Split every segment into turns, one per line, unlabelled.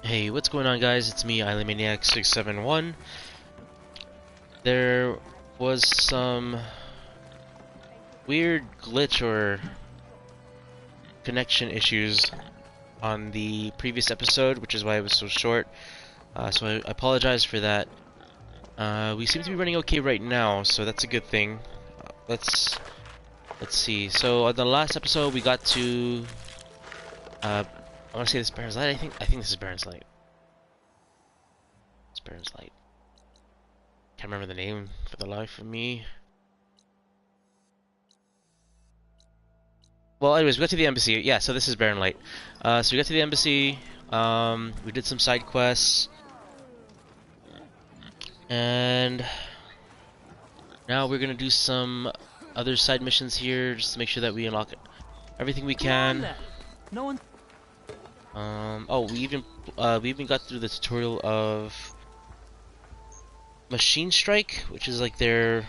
Hey, what's going on, guys? It's me, IslandManiac671. There was some weird glitch or connection issues on the previous episode, which is why it was so short. So I apologize for that. We seem to be running okay right now, so that's a good thing. Let's see. So on the last episode, we got to I want to say this is Baron's Light. I think this is Baron's Light. It's Baron's Light. Can't remember the name for the life of me. Well, anyways, we got to the embassy. Yeah, so this is Baron Light. So we got to the embassy. We did some side quests, and now we're gonna do some other side missions here, just to make sure that we unlock everything we can.
No one.
Oh, we even got through the tutorial of Machine Strike, which is like their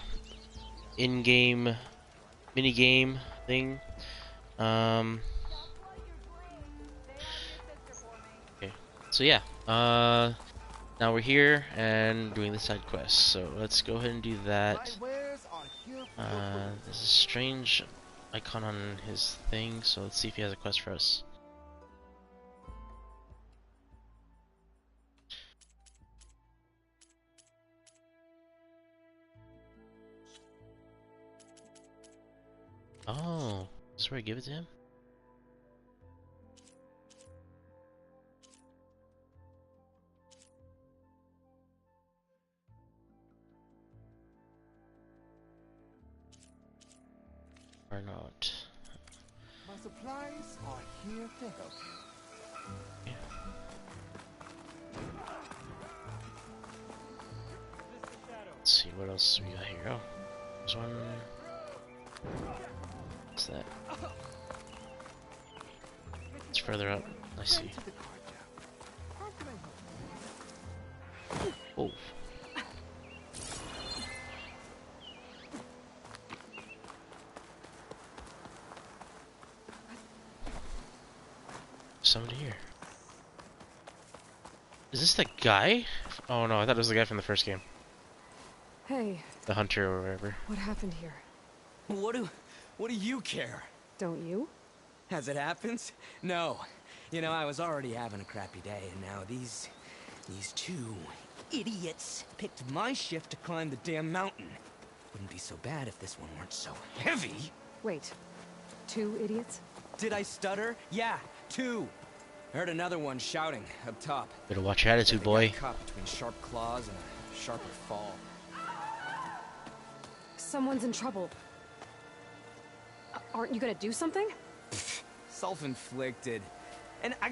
in-game mini-game thing. Okay. So yeah, now we're here and doing the side quest. So let's go ahead and do that. There's a strange icon on his thing, so let's see if he has a quest for us. Oh, this is where I give it to him? Or not?
My supplies are here to help.
Yeah. Let's see what else we got here. Oh, there's one. What's that? It's further up. I see. Oh. Somebody here. Is this the guy? Oh no, I thought it was the guy from the first game.
Hey.
The hunter or whatever.
What happened here?
What do you care?
Don't you?
As it happens? No. You know, I was already having a crappy day, and now these two idiots picked my shift to climb the damn mountain. Wouldn't be so bad if this one weren't so heavy.
Wait. 2 idiots?
Did I stutter? Yeah, 2. Heard another one shouting up top.
Better watch your attitude, boy.
Caught between sharp claws and a sharper fall.
Someone's in trouble. Aren't you gonna do something?
Self-inflicted. And I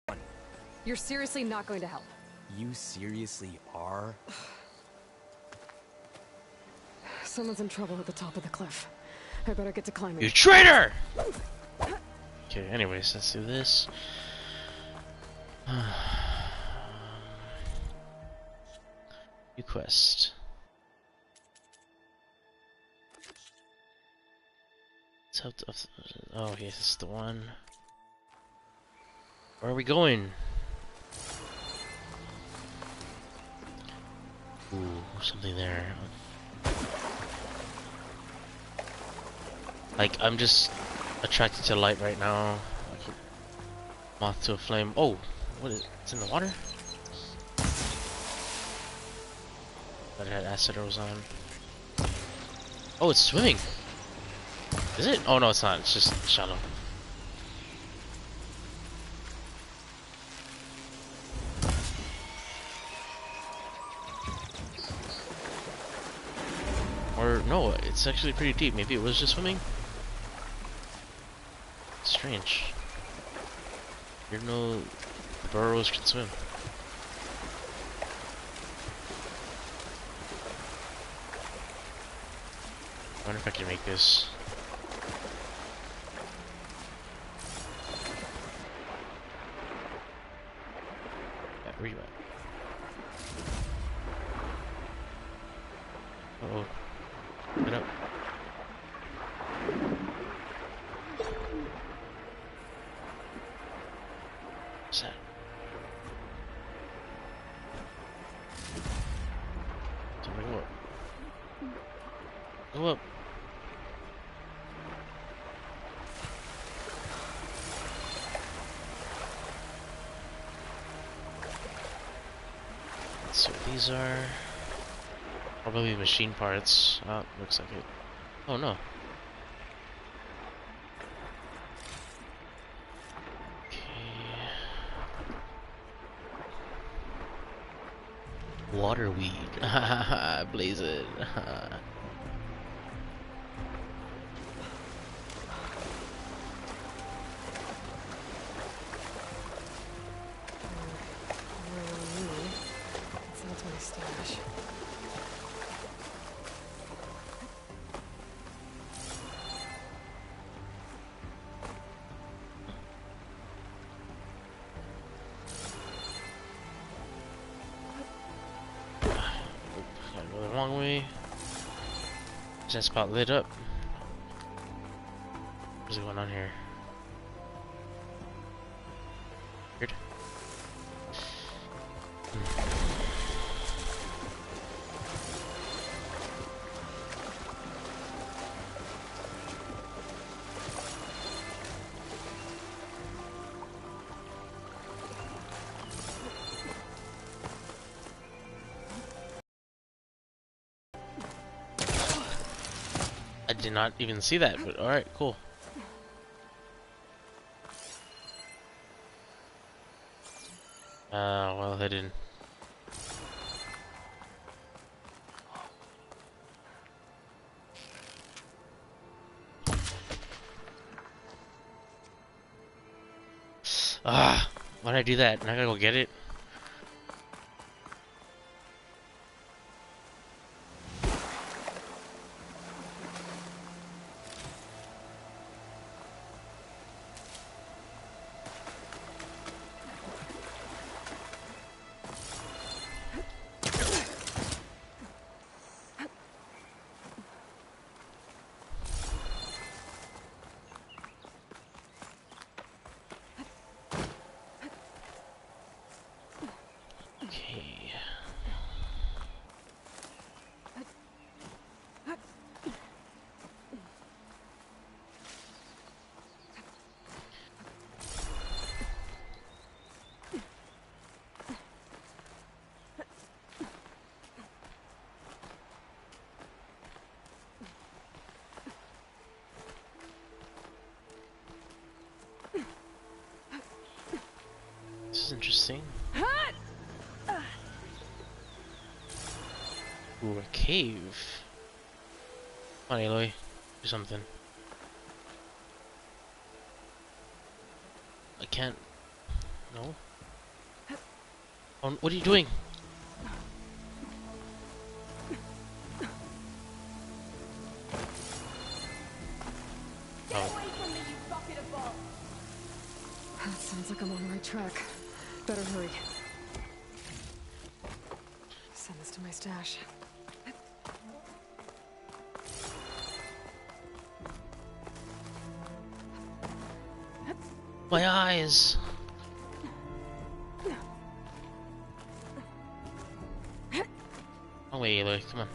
got...
You're seriously not going to help?
You seriously are?
Someone's in trouble at the top of the cliff. I better get to climbing.
You traitor! Okay, anyways, let's do this. New quest. Oh, yes, this is the one. Where are we going? Ooh, something there. Like, I'm just attracted to light right now. Like moth to a flame. Oh, what is it? It's in the water? But it had acid arrows on. Oh, it's swimming. Is it? Oh no, it's not. It's just shallow. Or no, it's actually pretty deep. Maybe it was just swimming. Strange. You know, the burrows can swim. I wonder if I can make this. Yeah, where you at? Uh oh. Get up. What's that? see what these are. Probably machine parts. Oh, looks like it. Oh no. Okay. Water weed. Blaze it.
Really? That's my stash.
Gotta go the wrong way. Is that spot lit up? What's going on here? Weird. I did not even see that, but alright, cool. Well hidden. Ah, why did I do that? Now I gotta go get it. Okay. This is interesting. Ooh, a cave. Come on, Aloy. Do something. I can't. No? Oh, what are you doing? Oh.
That sounds like I'm on the right track. Better hurry. Send this to my stash.
My eyes! Oh wait, Aloy, come on.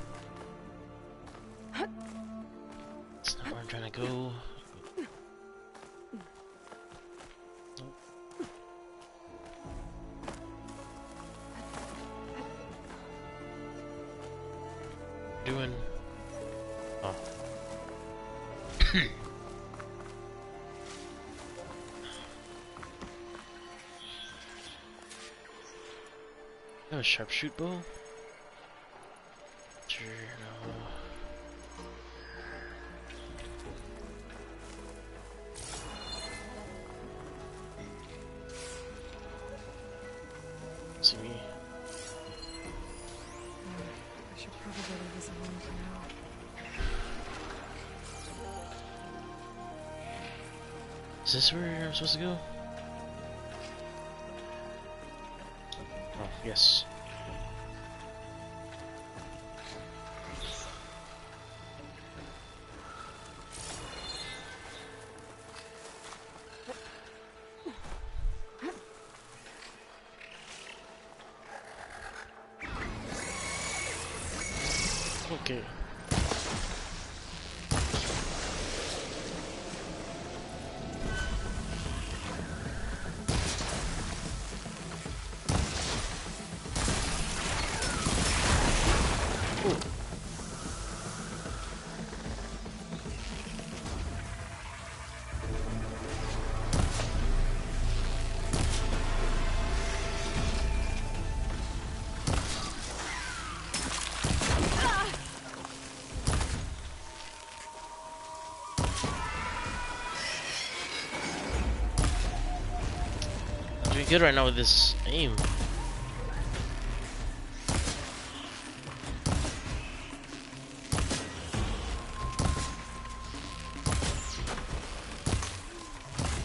That's not where I'm trying to go. Doing. Oh. You have a sharpshoot bow? Sure, no. See me?
I should probably leave this alone for now.
Is this where I'm supposed to go? Oh, yes. Okay. good right now with this aim.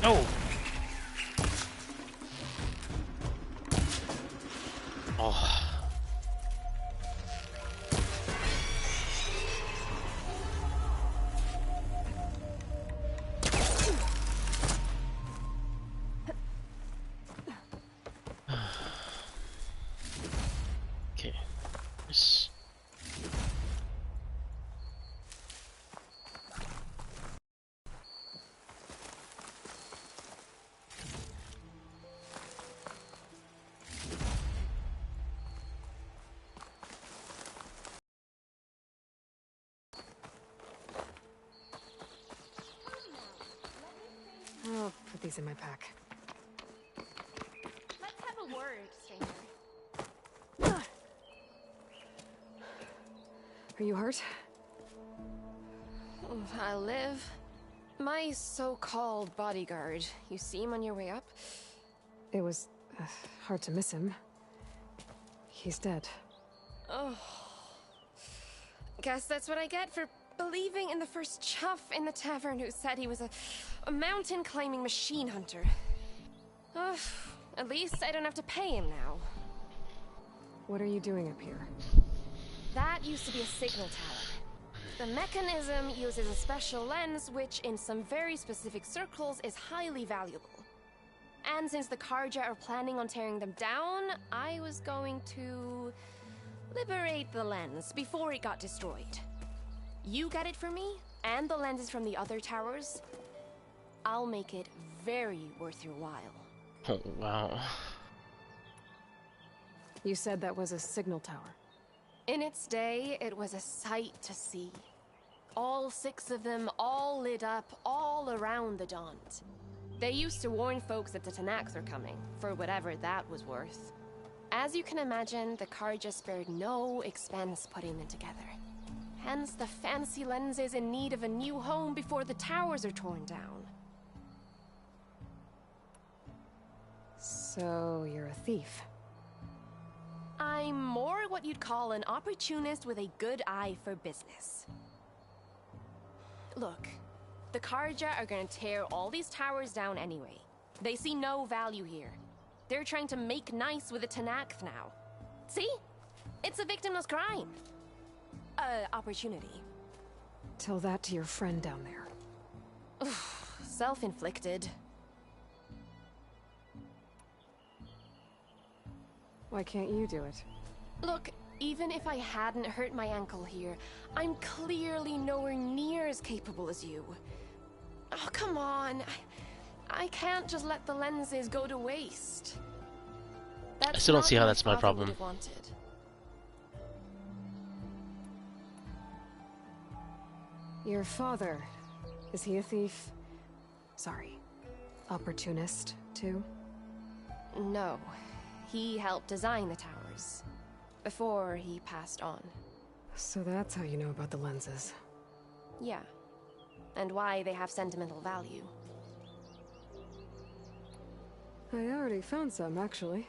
Oh. Oh. Okay. Yes.
I'll put these in my pack.
Let's have a word, stranger.
Are you hurt?
I live. My so-called bodyguard. You see him on your way up?
It was hard to miss him. He's dead.
Oh. Guess that's what I get for believing in the first chuff in the tavern who said he was a mountain-climbing machine hunter. Ugh. At least I don't have to pay him now.
What are you doing up here?
That used to be a signal tower. The mechanism uses a special lens which, in some very specific circles, is highly valuable. And since the Carja are planning on tearing them down, I was going to liberate the lens before it got destroyed. You get it for me, and the lenses from the other towers. I'll make it very worth your while.
Oh, wow.
You said that was a signal tower.
In its day, it was a sight to see. All 6 of them, all lit up, all around the Daunt. They used to warn folks that the Tanaks are coming, for whatever that was worth. As you can imagine, the Carja spared no expense putting them together. Hence the fancy lenses in need of a new home before the towers are torn down.
So, you're a thief.
I'm more what you'd call an opportunist with a good eye for business. Look, the Carja are gonna tear all these towers down anyway. They see no value here. They're trying to make nice with the Tanakh now. See? It's a victimless crime. Opportunity.
Tell that to your friend down there.
Self-inflicted.
Why can't you do it?
Look, even if I hadn't hurt my ankle here, I'm clearly nowhere near as capable as you. Oh, come on. I can't just let the lenses go to waste.
I still don't see how that's my problem.
Wanted.
Your father, is he a thief? Sorry, opportunist, too?
No. He helped design the towers. Before he passed on.
So that's how you know about the lenses.
Yeah. And why they have sentimental value.
I already found some, actually.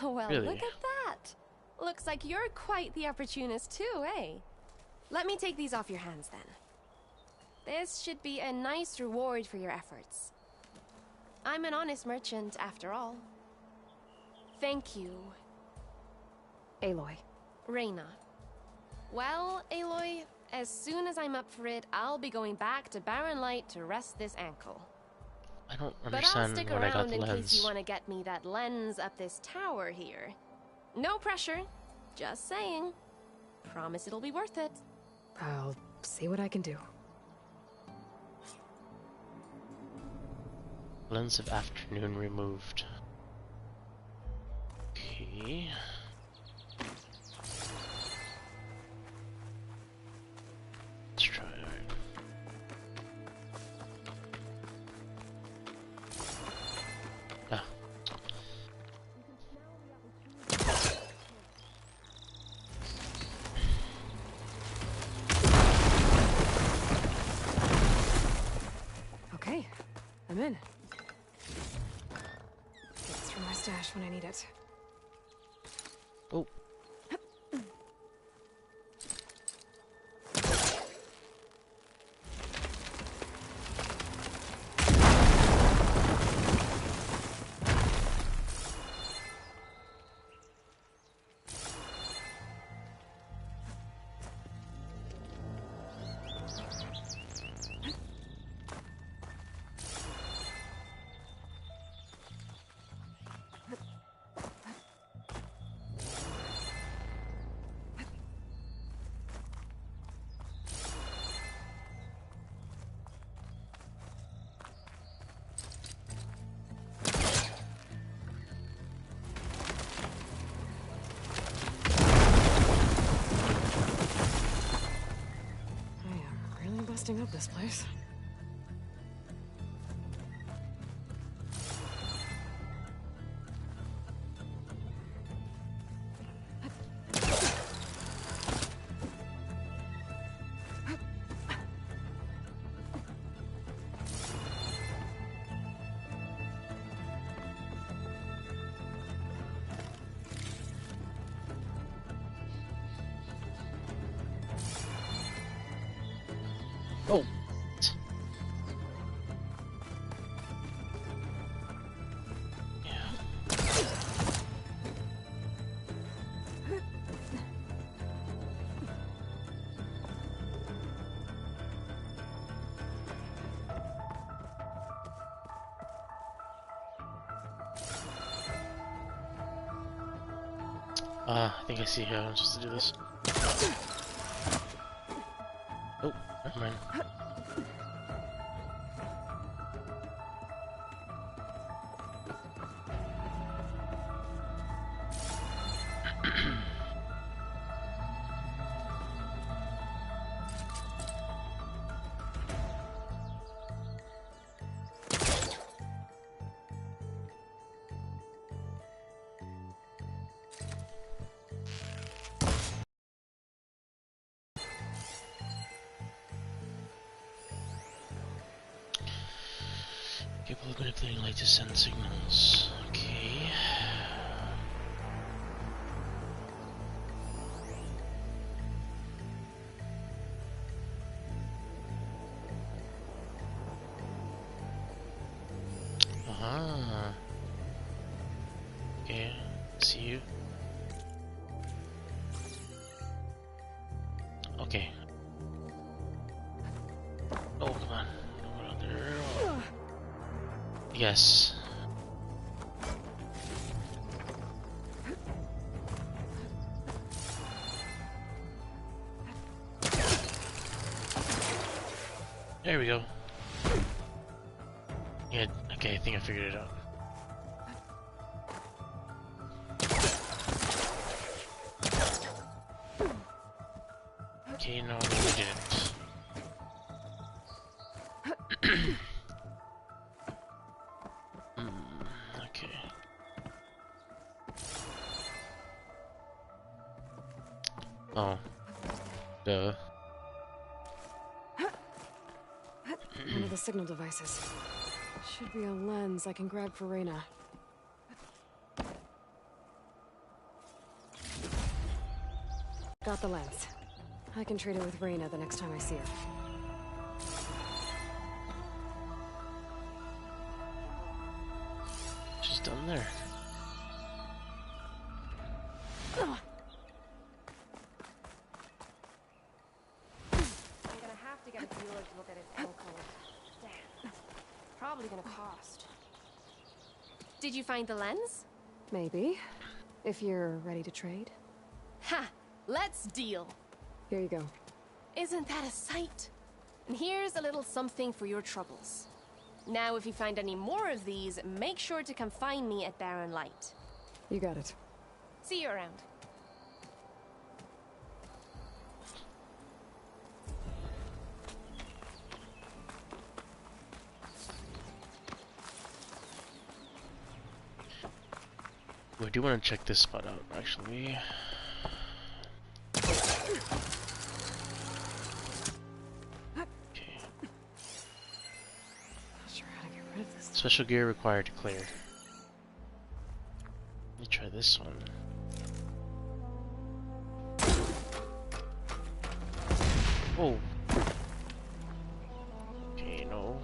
Well,
Really?
look at that! Looks like you're quite the opportunist too, eh? Let me take these off your hands then. This should be a nice reward for your efforts. I'm an honest merchant, after all. Thank you.
Aloy.
Reyna. Well, Aloy, as soon as I'm up for it, I'll be going back to Barren Light to rest this ankle.
I don't
But I'll
understand
stick
when I got
around
the
in case
lens.
you want to get me that lens up this tower here. No pressure. Just saying. Promise it'll be worth it.
I'll see what I can do.
Lens of afternoon removed. Okay. Let's try it. Ah.
Okay, I'm in. It's from stash when I need it.
Oh.
Busting up this place.
Oh. I think I see how I'm supposed to do this. Oh, never mind. Capable of manipulating light to send signals. Okay. Aha. Okay. See you. Okay. Oh, come on. Go out there. Yes. There we go. Yeah, okay, I think I figured it out. Okay, no, we didn't. Okay. Oh. Duh.
One of the signal devices. Should be a lens I can grab for Reyna. Got the lens. I can trade it with Reyna the next time I see her.
She's done there.
I'm gonna have to get a jeweler to look at his ankle. Damn. Probably gonna cost. Did you find the lens?
Maybe. If you're ready to trade.
Ha! Let's deal!
Here you go.
Isn't that a sight? And here's a little something for your troubles. Now, if you find any more of these, make sure to come find me at Barren Light.
You got it.
See you around.
I do want to check this spot out, actually. Okay.
Not sure how to get rid of this.
Special gear required to clear. Let me try this one. Oh. Okay, no.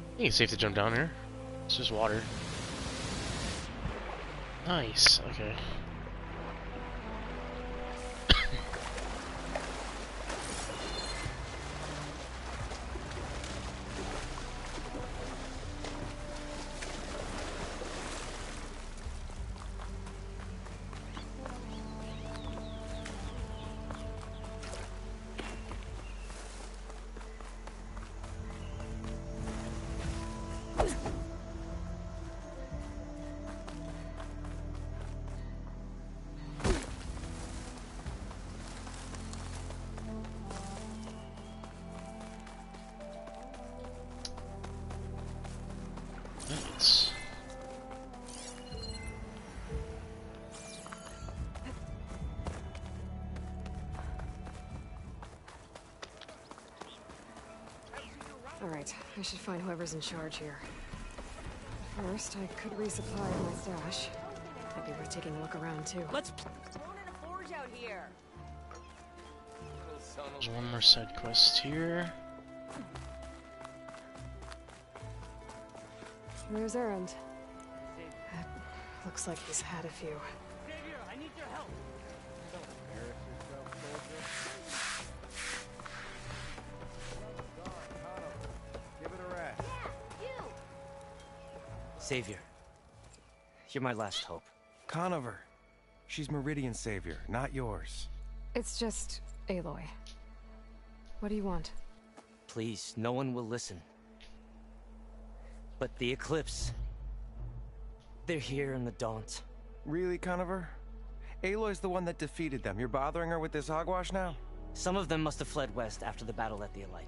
I think it's safe to jump down here. It's just water. Nice, okay. Nice.
All right, I should find whoever's in charge here. First, I could resupply my stash. Might be worth taking a look around too.
Let's
There's one more side quest here.
Where's Erend? Looks like he's had a few.
Xavier, I need your help.
Give it a rest.
Savior, you're my last hope.
Conover. She's Meridian's savior, not yours.
It's just Aloy. What do you want?
Please, no one will listen. But the Eclipse... they're here in the Daunt.
Really, Conover? Aloy's the one that defeated them. You're bothering her with this hogwash now?
Some of them must have fled west after the battle at the Elite.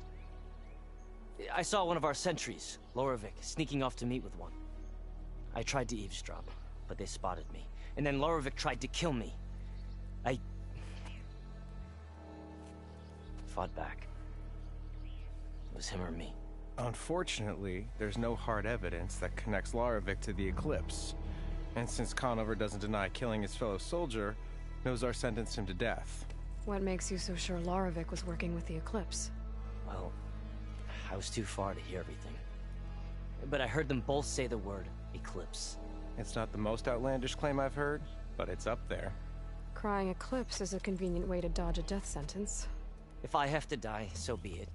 I saw one of our sentries, Loravik, sneaking off to meet with one. I tried to eavesdrop, but they spotted me. And then Loravik tried to kill me. I... fought back. It was him or me.
Unfortunately, there's no hard evidence that connects Loravik to the Eclipse. And since Conover doesn't deny killing his fellow soldier, Nozar sentenced him to death.
What makes you so sure Loravik was working with the Eclipse?
Well, I was too far to hear everything. But I heard them both say the word Eclipse.
It's not the most outlandish claim I've heard, but it's up there.
Crying Eclipse is a convenient way to dodge a death sentence.
If I have to die, so be it.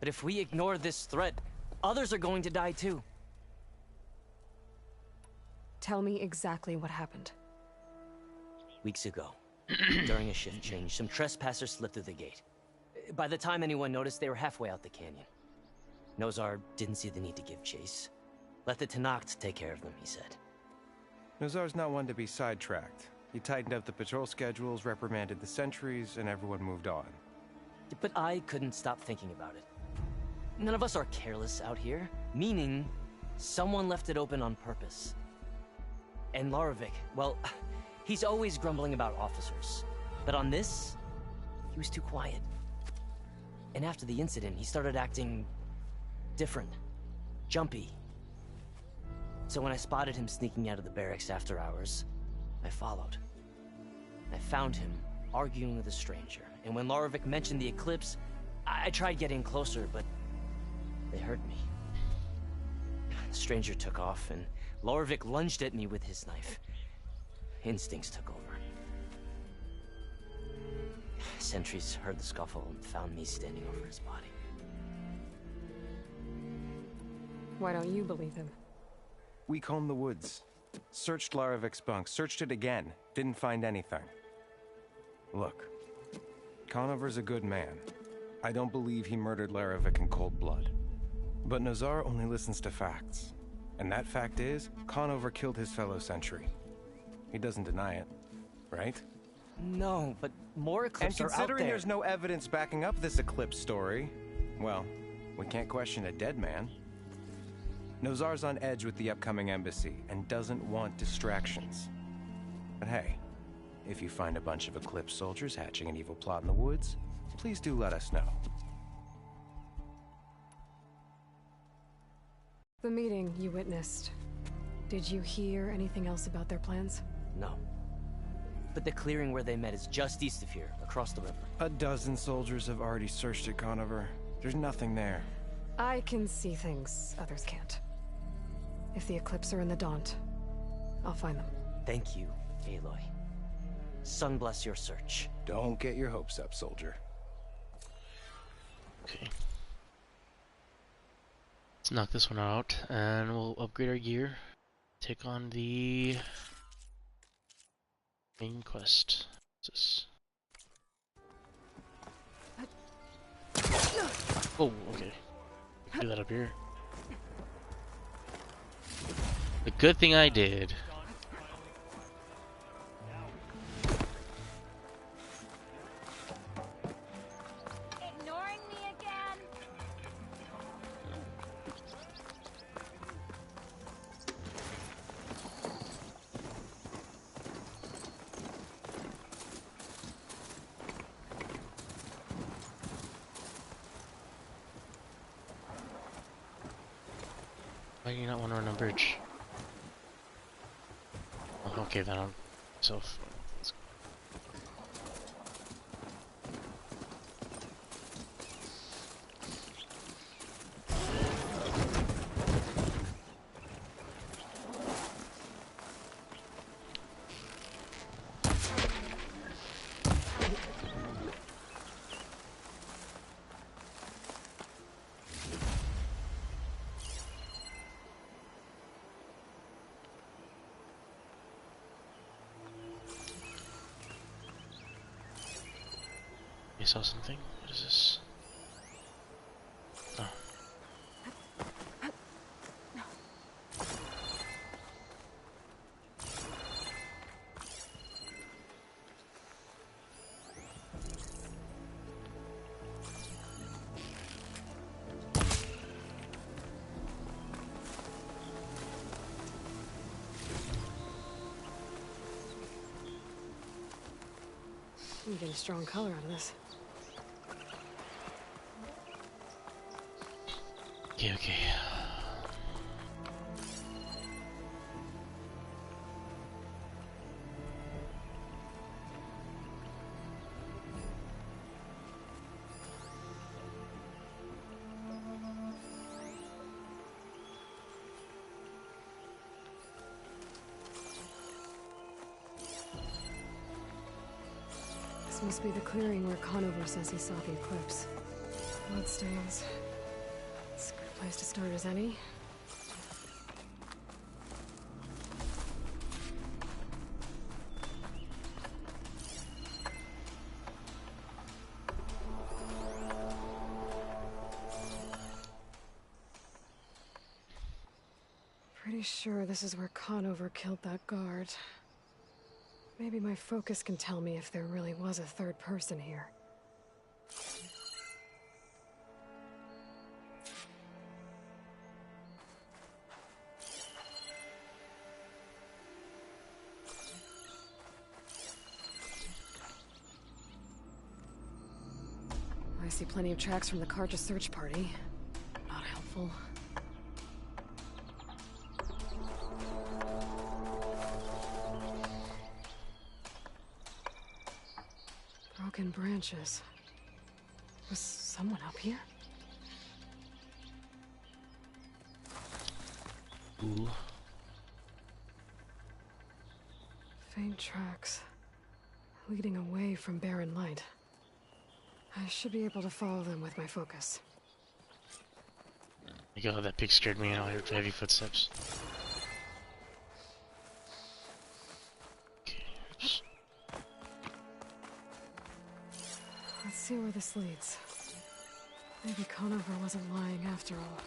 But if we ignore this threat, others are going to die too.
Tell me exactly what happened.
Weeks ago, during a shift change, some trespassers slipped through the gate. By the time anyone noticed, they were halfway out the canyon. Nozar didn't see the need to give chase. Let the Tenakth take care of them, he said.
Nozar's not one to be sidetracked. He tightened up the patrol schedules, reprimanded the sentries, and everyone moved on.
But I couldn't stop thinking about it. None of us are careless out here, meaning someone left it open on purpose. And Loravik, well, he's always grumbling about officers. But on this, he was too quiet. And after the incident, he started acting different, jumpy. So when I spotted him sneaking out of the barracks after hours, I followed. I found him arguing with a stranger. And when Loravik mentioned the Eclipse, I tried getting closer, but they heard me. The stranger took off, and Loravik lunged at me with his knife. Instincts took over. Sentries heard the scuffle and found me standing over his body.
Why don't you believe him?
We combed the woods. Searched Laravik's bunk. Searched it again. Didn't find anything. Look. Conover's a good man. I don't believe he murdered Laravik in cold blood. But Nozar only listens to facts. And that fact is, Conover killed his fellow sentry. He doesn't deny it, right?
No, but more Eclipse
And
are out
considering
there.
there's no evidence backing up this Eclipse story, well, We can't question a dead man. Nozar's on edge with the upcoming embassy and doesn't want distractions. But hey, if you find a bunch of Eclipse soldiers hatching an evil plot in the woods, please do let us know.
The meeting you witnessed. Did you hear anything else about their plans?
No. But the clearing where they met is just east of here, across the river.
A dozen soldiers have already searched it, Conover. There's nothing there.
I can see things others can't. If the Eclipse are in the Daunt, I'll find them.
Thank you, Aloy. Sun bless your search.
Don't get your hopes up, soldier.
Okay. Let's knock this one out, and we'll upgrade our gear. Take on the main quest. What's this? Oh, okay. Do that up here. The good thing I did.
Ignoring me again?
Why do you not want to run a bridge? Oh, okay, then I'll self. I saw something. What is this? Oh.
I'm getting strong color out of this.
Okay, okay.
This must be the clearing where Conover says he saw the Eclipse. Bloodstains. It's a good place to start as any. Pretty sure this is where Conover killed that guard. Maybe my focus can tell me if there really was a third person here. I see plenty of tracks from the Carja search party. Not helpful. Broken branches. Was someone up here?
Ooh.
Faint tracks. Leading away from barren light. I should be able to follow them with my focus.
My God, that pig scared me, and I heard heavy footsteps. Okay.
Let's see where this leads. Maybe Conover wasn't lying after all.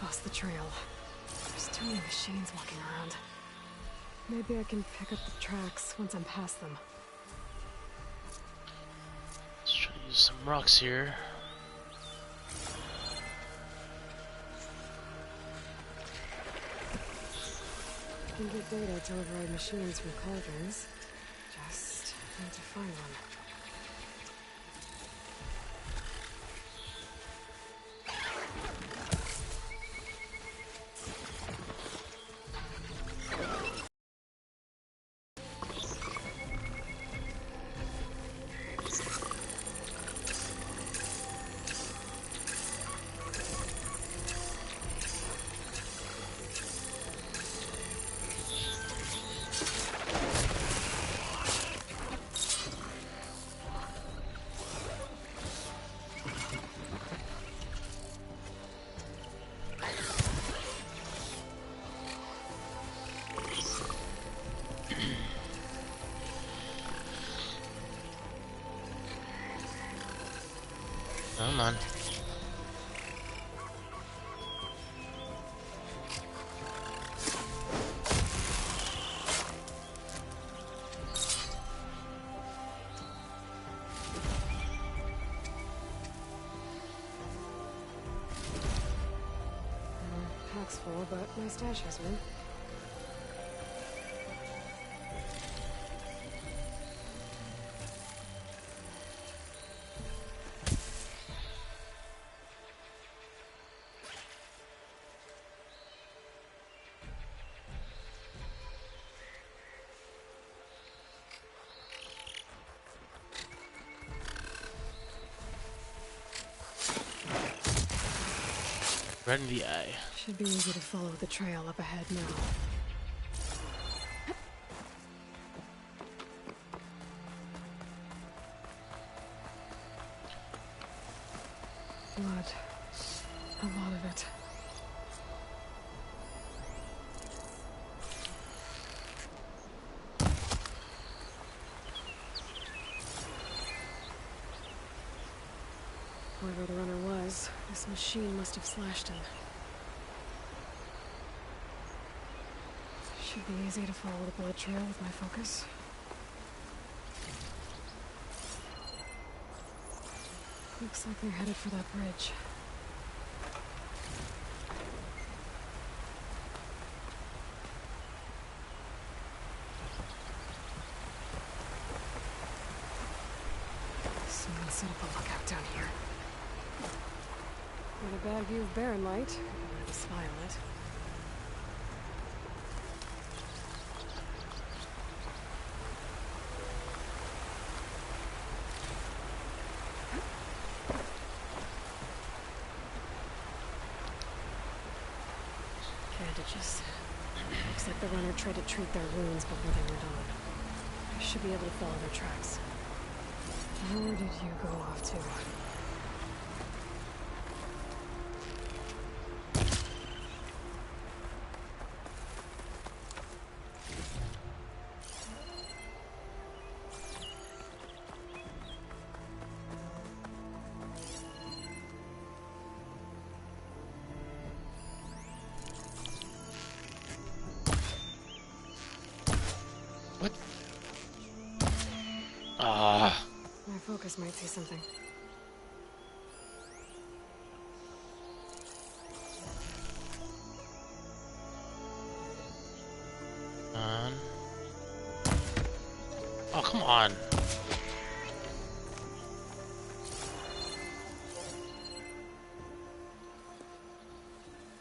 lost the trail. There's too many machines walking around. Maybe I can pick up the tracks once I'm past them.
Let's try to use some rocks here.
I can get data to override machines from cauldrons. Just need to find one.
Come on.
Pack's full, but my stash has room.
Right in the eye.
Should be easy to follow the trail up ahead now. Blood. A lot of it. Whoever the runner was, this machine must have slashed him. Should be easy to follow the blood trail with my focus. Looks like they're headed for that bridge. Someone set up a lookout down here. With a bad view of Barren Light, I wanted to spy on it. Bandages. Looks like the runner tried to treat their wounds before they went on. I should be able to follow their tracks. Where did you go off to?
What? Ah.
My focus might see something.
Oh, come on.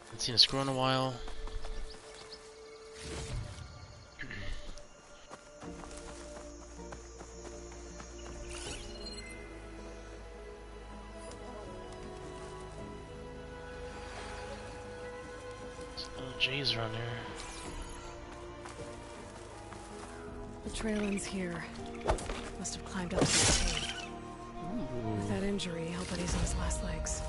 Haven't seen a screw in a while. Jay's around here.
The trail ends here. Must have climbed up to the cave. With that injury, he'll bet he's on his last legs.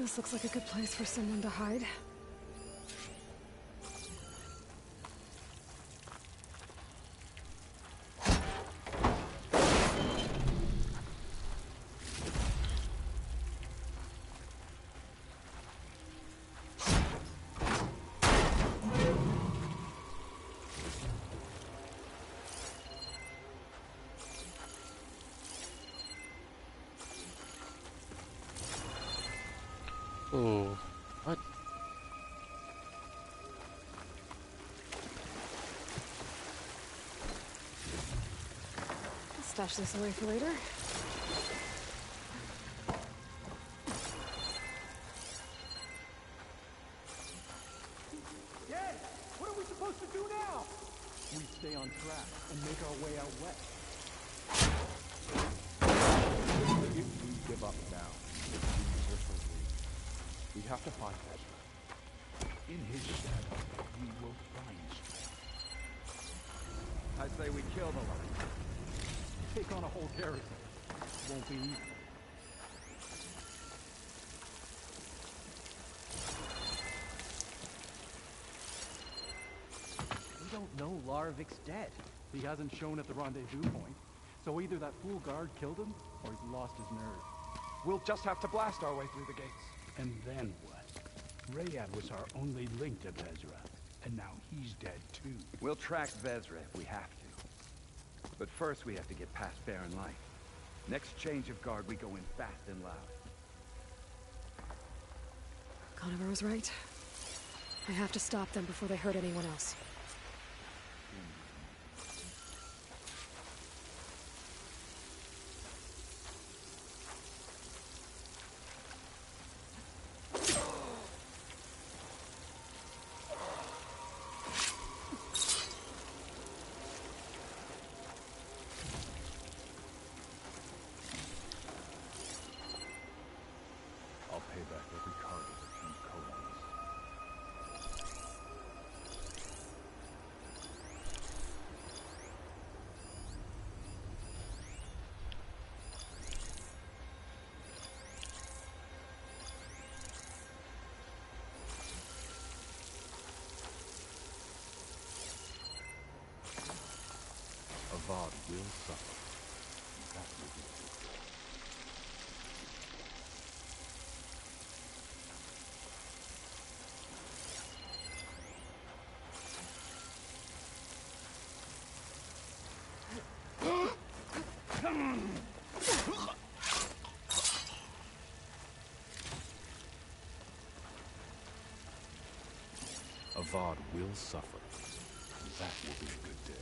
This looks like a good place for someone to hide.
Oh, what?
I'll stash this away for later.
Dad, what are we supposed to do now? We stay on track and make our way out west. If we give up now, we will free. We have to find Ezra. In his shadow, we will find strength. I say we kill the lion. Take on a whole garrison. Won't be easy. We don't know Larvik's dead. He hasn't shown at the rendezvous point. So either that fool guard killed him, or he's lost his nerve.
We'll just have to blast our way through the gates.
And then what? Rayad was our only link to Vezra, and now he's dead too.
We'll track Vezra if we have to. But first we have to get past Baron Light. Next change of guard, we go in fast and loud.
Conover was right. I have to stop them before they hurt anyone else.
I'll pay back every cargo that comes Cohen's. Avad will suffer. That will be good. Avad will suffer. That will be a good day.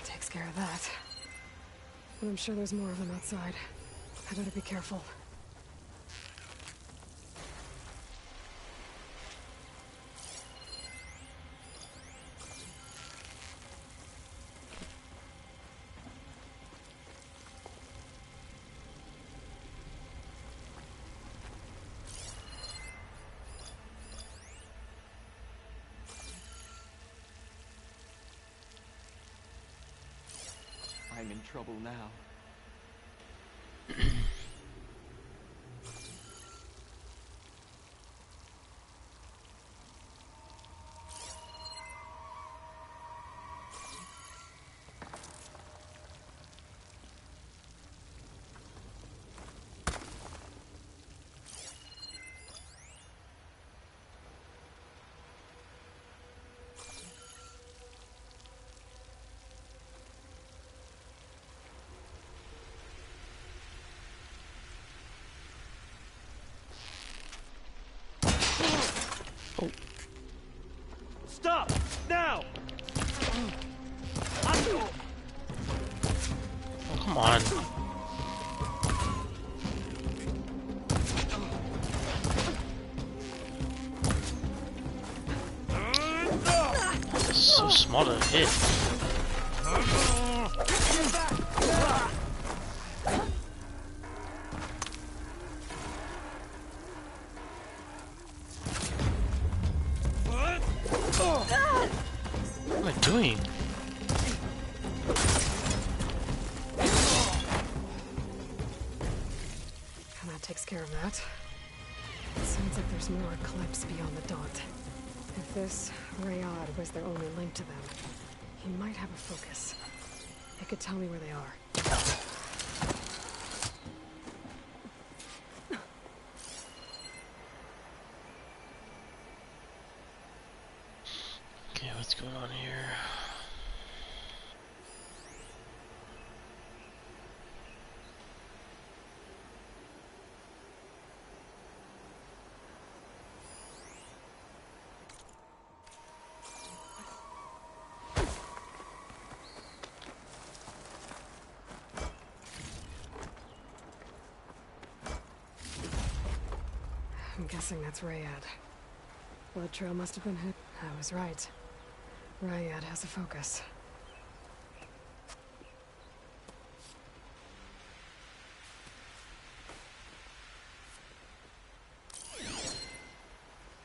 Takes care of that. But I'm sure there's more of them outside. I better be careful.
I'm in trouble now.
Come on. So small to hit. What am I doing?
And that takes care of that. It sounds like there's more Eclipse beyond the Daunt. If this Rayad was their only link to them, he might have a focus. It could tell me where they are.
Okay, what's going on here?
I'm guessing that's Rayad. Blood trail must have been hit. I was right. Rayad has a focus.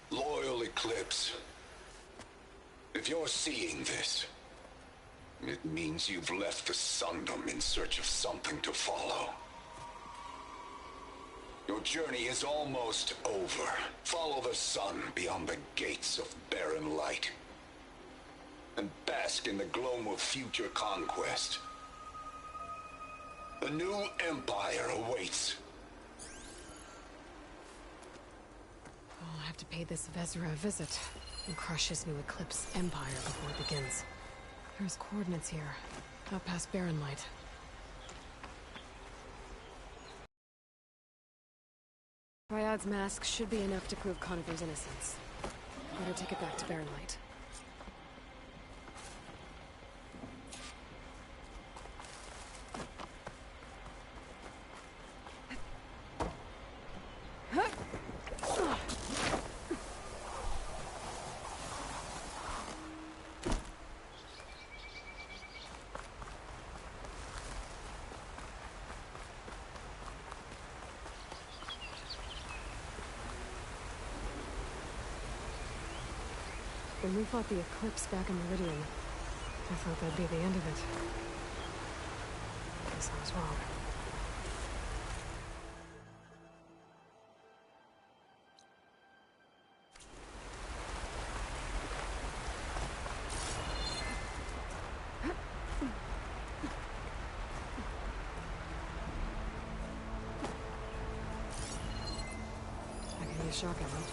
Loyal Eclipse. If you're seeing this, it means you've left the Sundom in search of something to follow. Your journey is almost over. Follow the sun beyond the gates of barren light. And bask in the gloam of future conquest. A new empire awaits.
I'll have to pay this Vezra a visit and crush his new Eclipse empire before it begins. There's coordinates here, out past Barren Light. Rayad's mask should be enough to prove Conover's innocence. Better take it back to Barren Light. When we fought the Eclipse back in Meridian, I thought that'd be the end of it. Guess I was wrong. I can use shock ammo.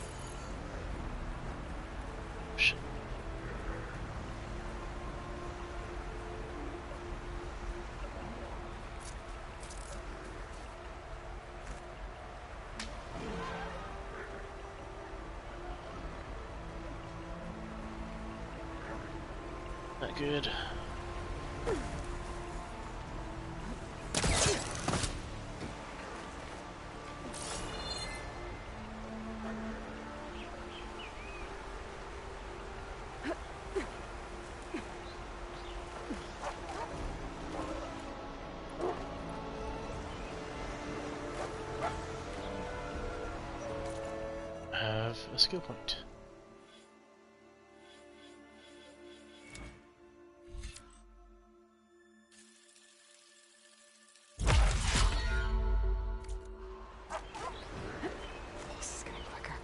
Not good. Have a skill point.
This is getting quicker.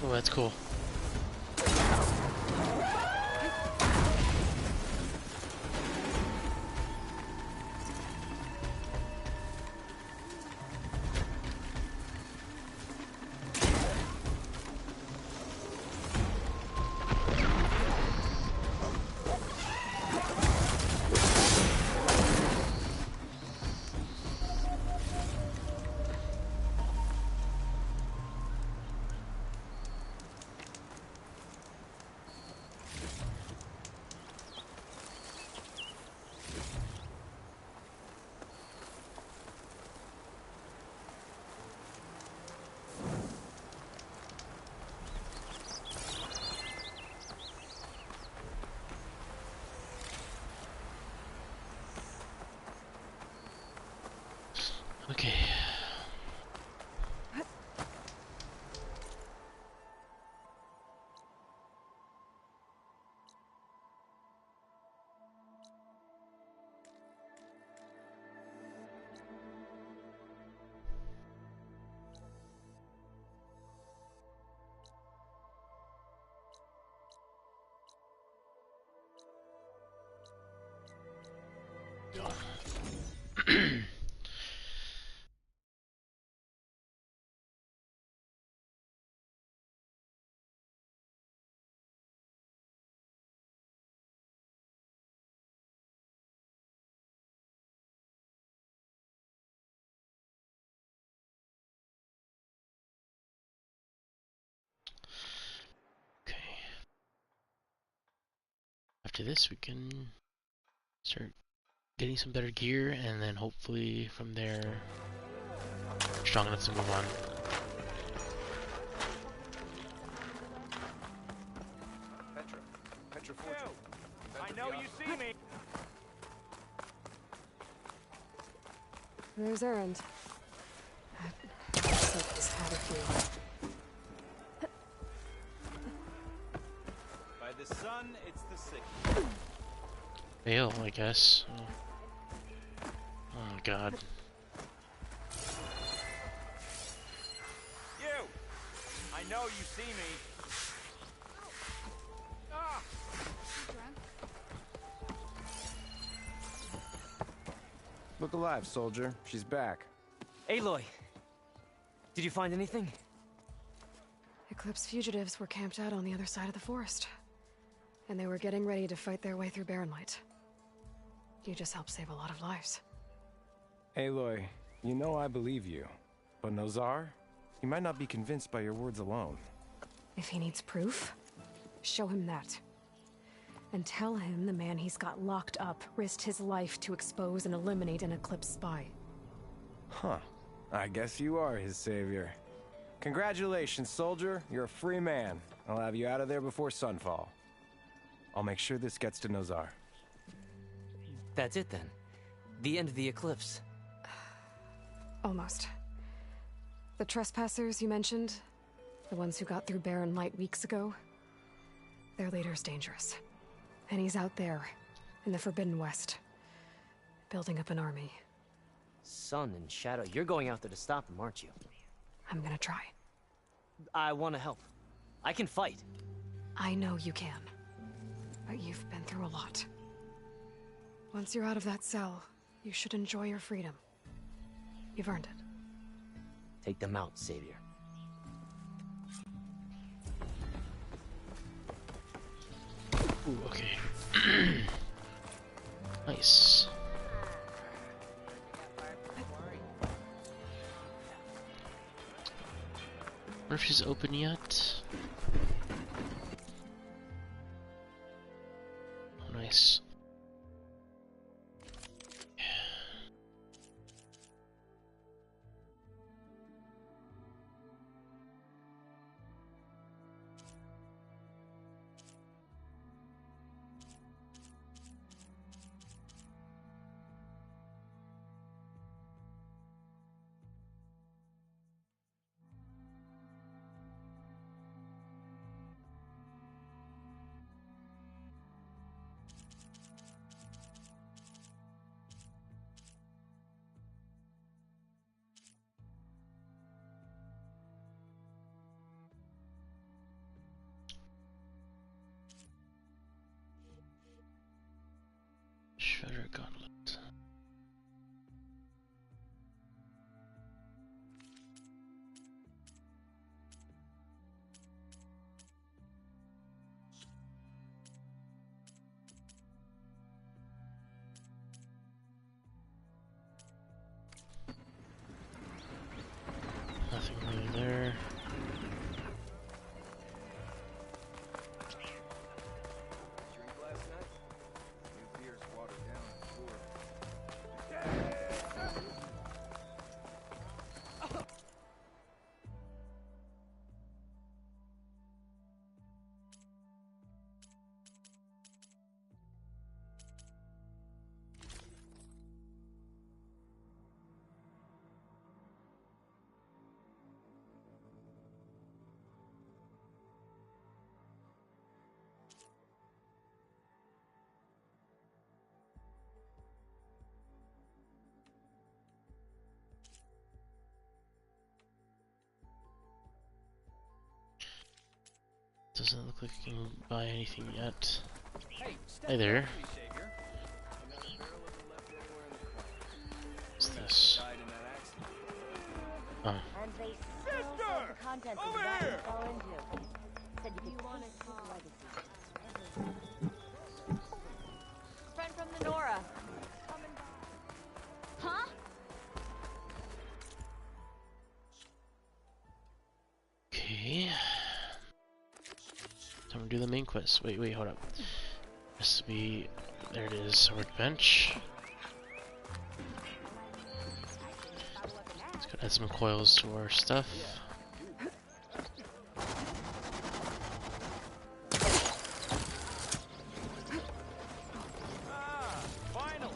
Oh, that's cool. Okay. Okay. After this, we can start getting some better gear, and then hopefully from there, strong enough to move on.
Petra Fortune. I know you see me.
There's Erend. Looks like he's had a few.
By the sun, it's the sick.
Fail, I guess. Oh god.
You! I know you see me. Ah!
Look alive, soldier. She's back.
Aloy, did you find anything?
Eclipse fugitives were camped out on the other side of the forest. And they were getting ready to fight their way through Barren Light. You just helped save a lot of lives.
Aloy, you know I believe you. But Nozar? He might not be convinced by your words alone.
If he needs proof, show him that. And tell him the man he's got locked up risked his life to expose and eliminate an Eclipse spy.
Huh. I guess you are his savior. Congratulations, soldier. You're a free man. I'll have you out of there before sunfall. I'll make sure this gets to Nozar.
That's it then. The end of the Eclipse.
Almost. The trespassers you mentioned, the ones who got through Barren Light weeks ago, their leader's dangerous. And he's out there, in the Forbidden West, building up an army.
Sun and Shadow, you're going out there to stop him, aren't you?
I'm gonna try.
I want to help. I can fight.
I know you can. But you've been through a lot. Once you're out of that cell, you should enjoy your freedom. You've earned it.
Take them out, Savior.
Ooh, okay. Nice. Wonder if she's open yet. Oh, nice. Doesn't look like I can buy anything yet.
Hey,
Hey there.
Savior.
What's this? Oh.
And they still sell the contents of the bag you fell into. Said you could want his legacy. Friend from the Nora. Coming by. Huh?
Okay. Time to do the main quest. Wait, hold up. Has to be. There it is. Workbench. Let's go add some coils to our stuff.
Finally.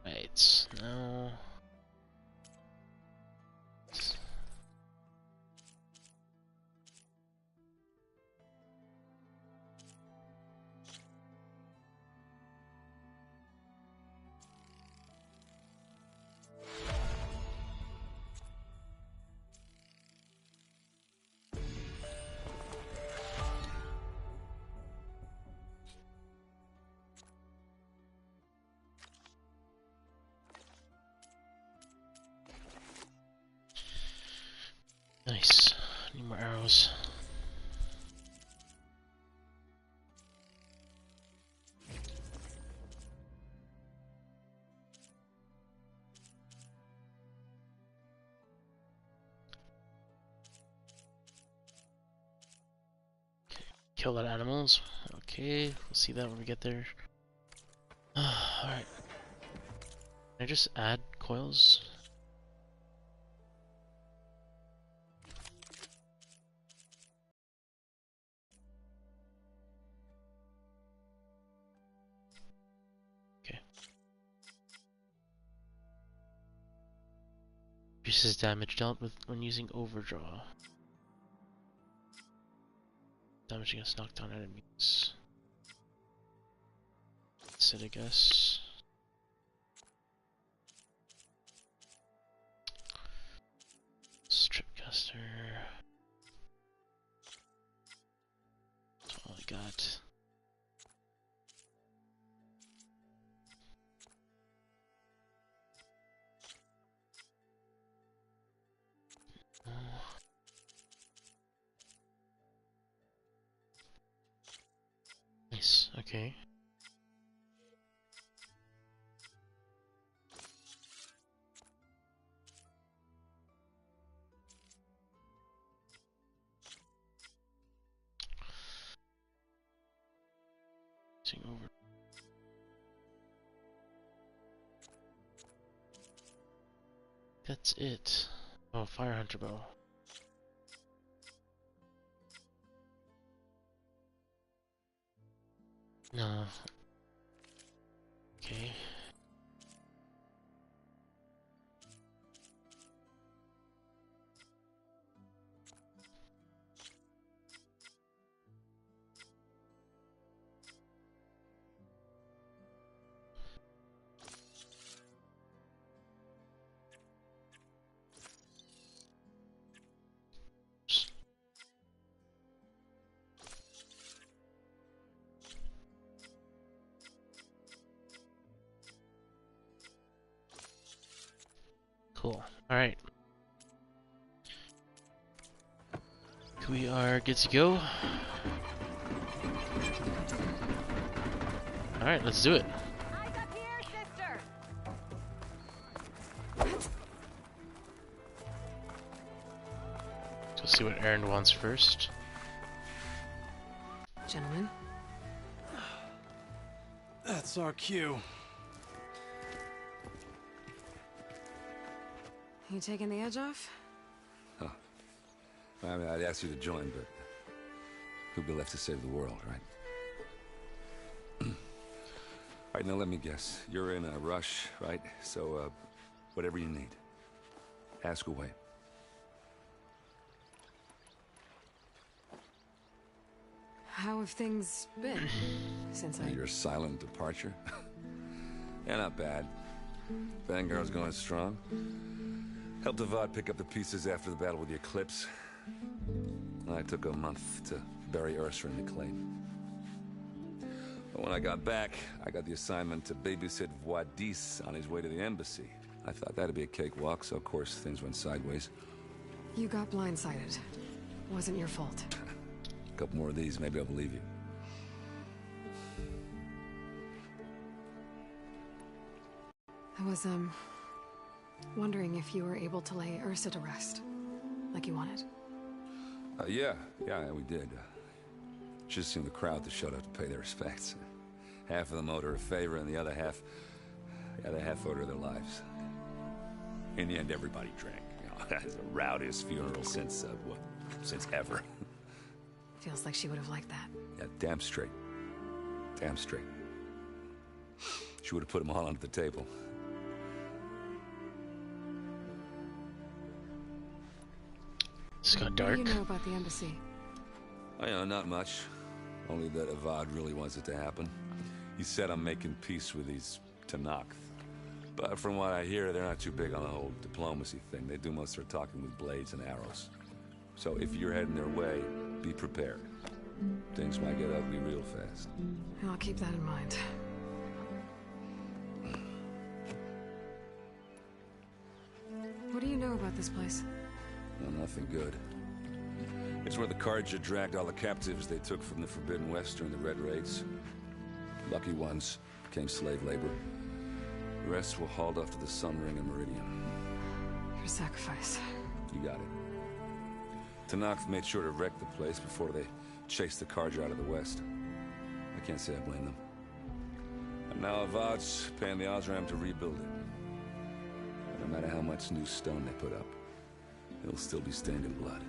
Right, now. Nice. Need more arrows. Kill that animals. Okay, we'll see that when we get there. Alright. Can I just add coils? Reduces damage dealt with when using overdraw. Damage against knockdown enemies. That's it, I guess. Stripcaster. That's all I got. Nice, okay. Over. That's it. Oh, Fire Hunter bow. No. Okay. Cool. Alright. We are good to go. Alright, let's do it.
Eyes up here, sister.
Let's see what Aaron wants first.
Gentlemen,
That's our cue.
You taking the edge off?
Huh. I mean, I'd ask you to join, but who'd be left to save the world, right? All right, now let me guess. You're in a rush, right? So, whatever you need, ask away.
How have things been since
Your silent departure? Yeah, not bad. Vanguard's going strong. Helped Avad pick up the pieces after the battle with the Eclipse. I took a month to bury Ursa in the claim. But when I got back, I got the assignment to babysit Wadis on his way to the embassy. I thought that'd be a cakewalk, so of course things went sideways.
You got blindsided. Wasn't your fault.
A couple more of these, maybe I'll believe you.
I was, wondering if you were able to lay Ursa to rest, like you wanted.
Yeah, we did. Just seemed the crowd that showed up to pay their respects. Half of them owed her a favor, and the other half owed her their lives. In the end, everybody drank. You know, that's the rowdiest funeral since ever.
Feels like she would have liked that.
Yeah, damn straight. Damn straight. She would have put them all under the table.
This got dark.
What do you know about the embassy?
I know, not much. Only that Avad really wants it to happen. He said I'm making peace with these Tenakth. But from what I hear, they're not too big on the whole diplomacy thing. They do most of their talking with blades and arrows. So if you're heading their way, be prepared. Things might get ugly real fast.
I'll keep that in mind. What do you know about this place?
Well, nothing good. It's where the Carja dragged all the captives they took from the Forbidden West during the Red Raids. Lucky ones became slave labor. The rest were hauled off to the Sun Ring and Meridian.
Your sacrifice.
You got it. Tenakth made sure to wreck the place before they chased the Carja out of the West. I can't say I blame them. And now Avad's paying the Osram to rebuild it. No matter how much new stone they put up, it'll still be stained in blood.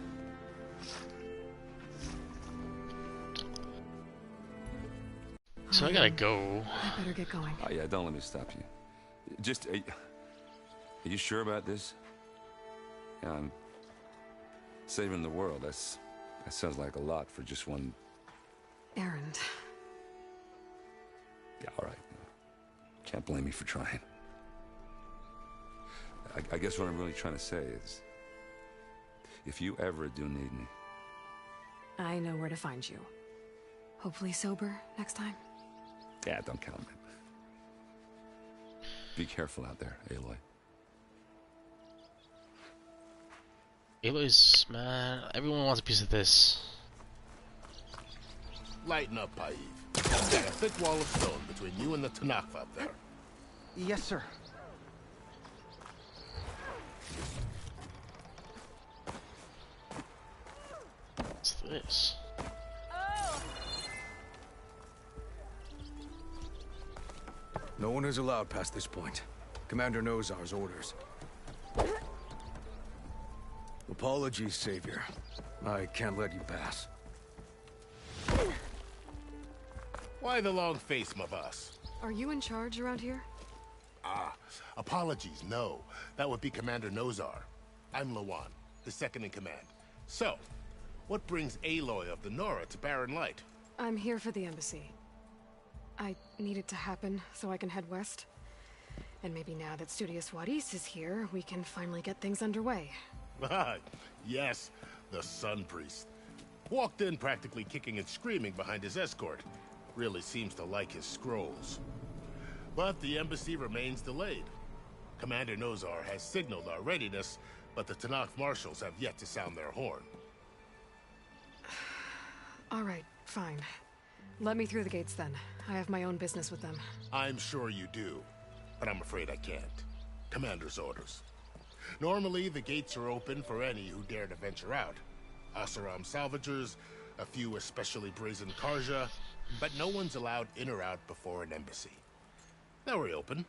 So I gotta go.
I better get going.
Oh yeah, don't let me stop you. Just, are you sure about this? Yeah, I'm saving the world. That sounds like a lot for just one
Errand.
Yeah, all right. Can't blame me for trying. I guess what I'm really trying to say is, if you ever do need me...
I know where to find you. Hopefully sober next time.
Yeah, don't count on it. Be careful out there, Aloy.
Aloy's, man, everyone wants a piece of this.
Lighten up, Paiv. You've got a thick wall of stone between you and the Tenakth up there.
Yes, sir.
What's this?
No one is allowed past this point. Commander Nozar's orders. Apologies, Savior. I can't let you pass.
Why the long face, Mavas?
Are you in charge around here?
Ah, apologies, no. That would be Commander Nozar. I'm Lawan, the second in command. So, what brings Aloy of the Nora to Barren Light?
I'm here for the embassy. I need it to happen so I can head west. And maybe now that Studious Wadis is here, we can finally get things underway.
Yes, the Sun Priest. Walked in practically kicking and screaming behind his escort. Really seems to like his scrolls. But the embassy remains delayed. Commander Nozar has signaled our readiness, but the Tenakth marshals have yet to sound their horn.
All right, fine. Let me through the gates then. I have my own business with them.
I'm sure you do, but I'm afraid I can't. Commander's orders. Normally, the gates are open for any who dare to venture out. Oseram salvagers, a few especially brazen Carja, but no one's allowed in or out before an embassy. Now we're open,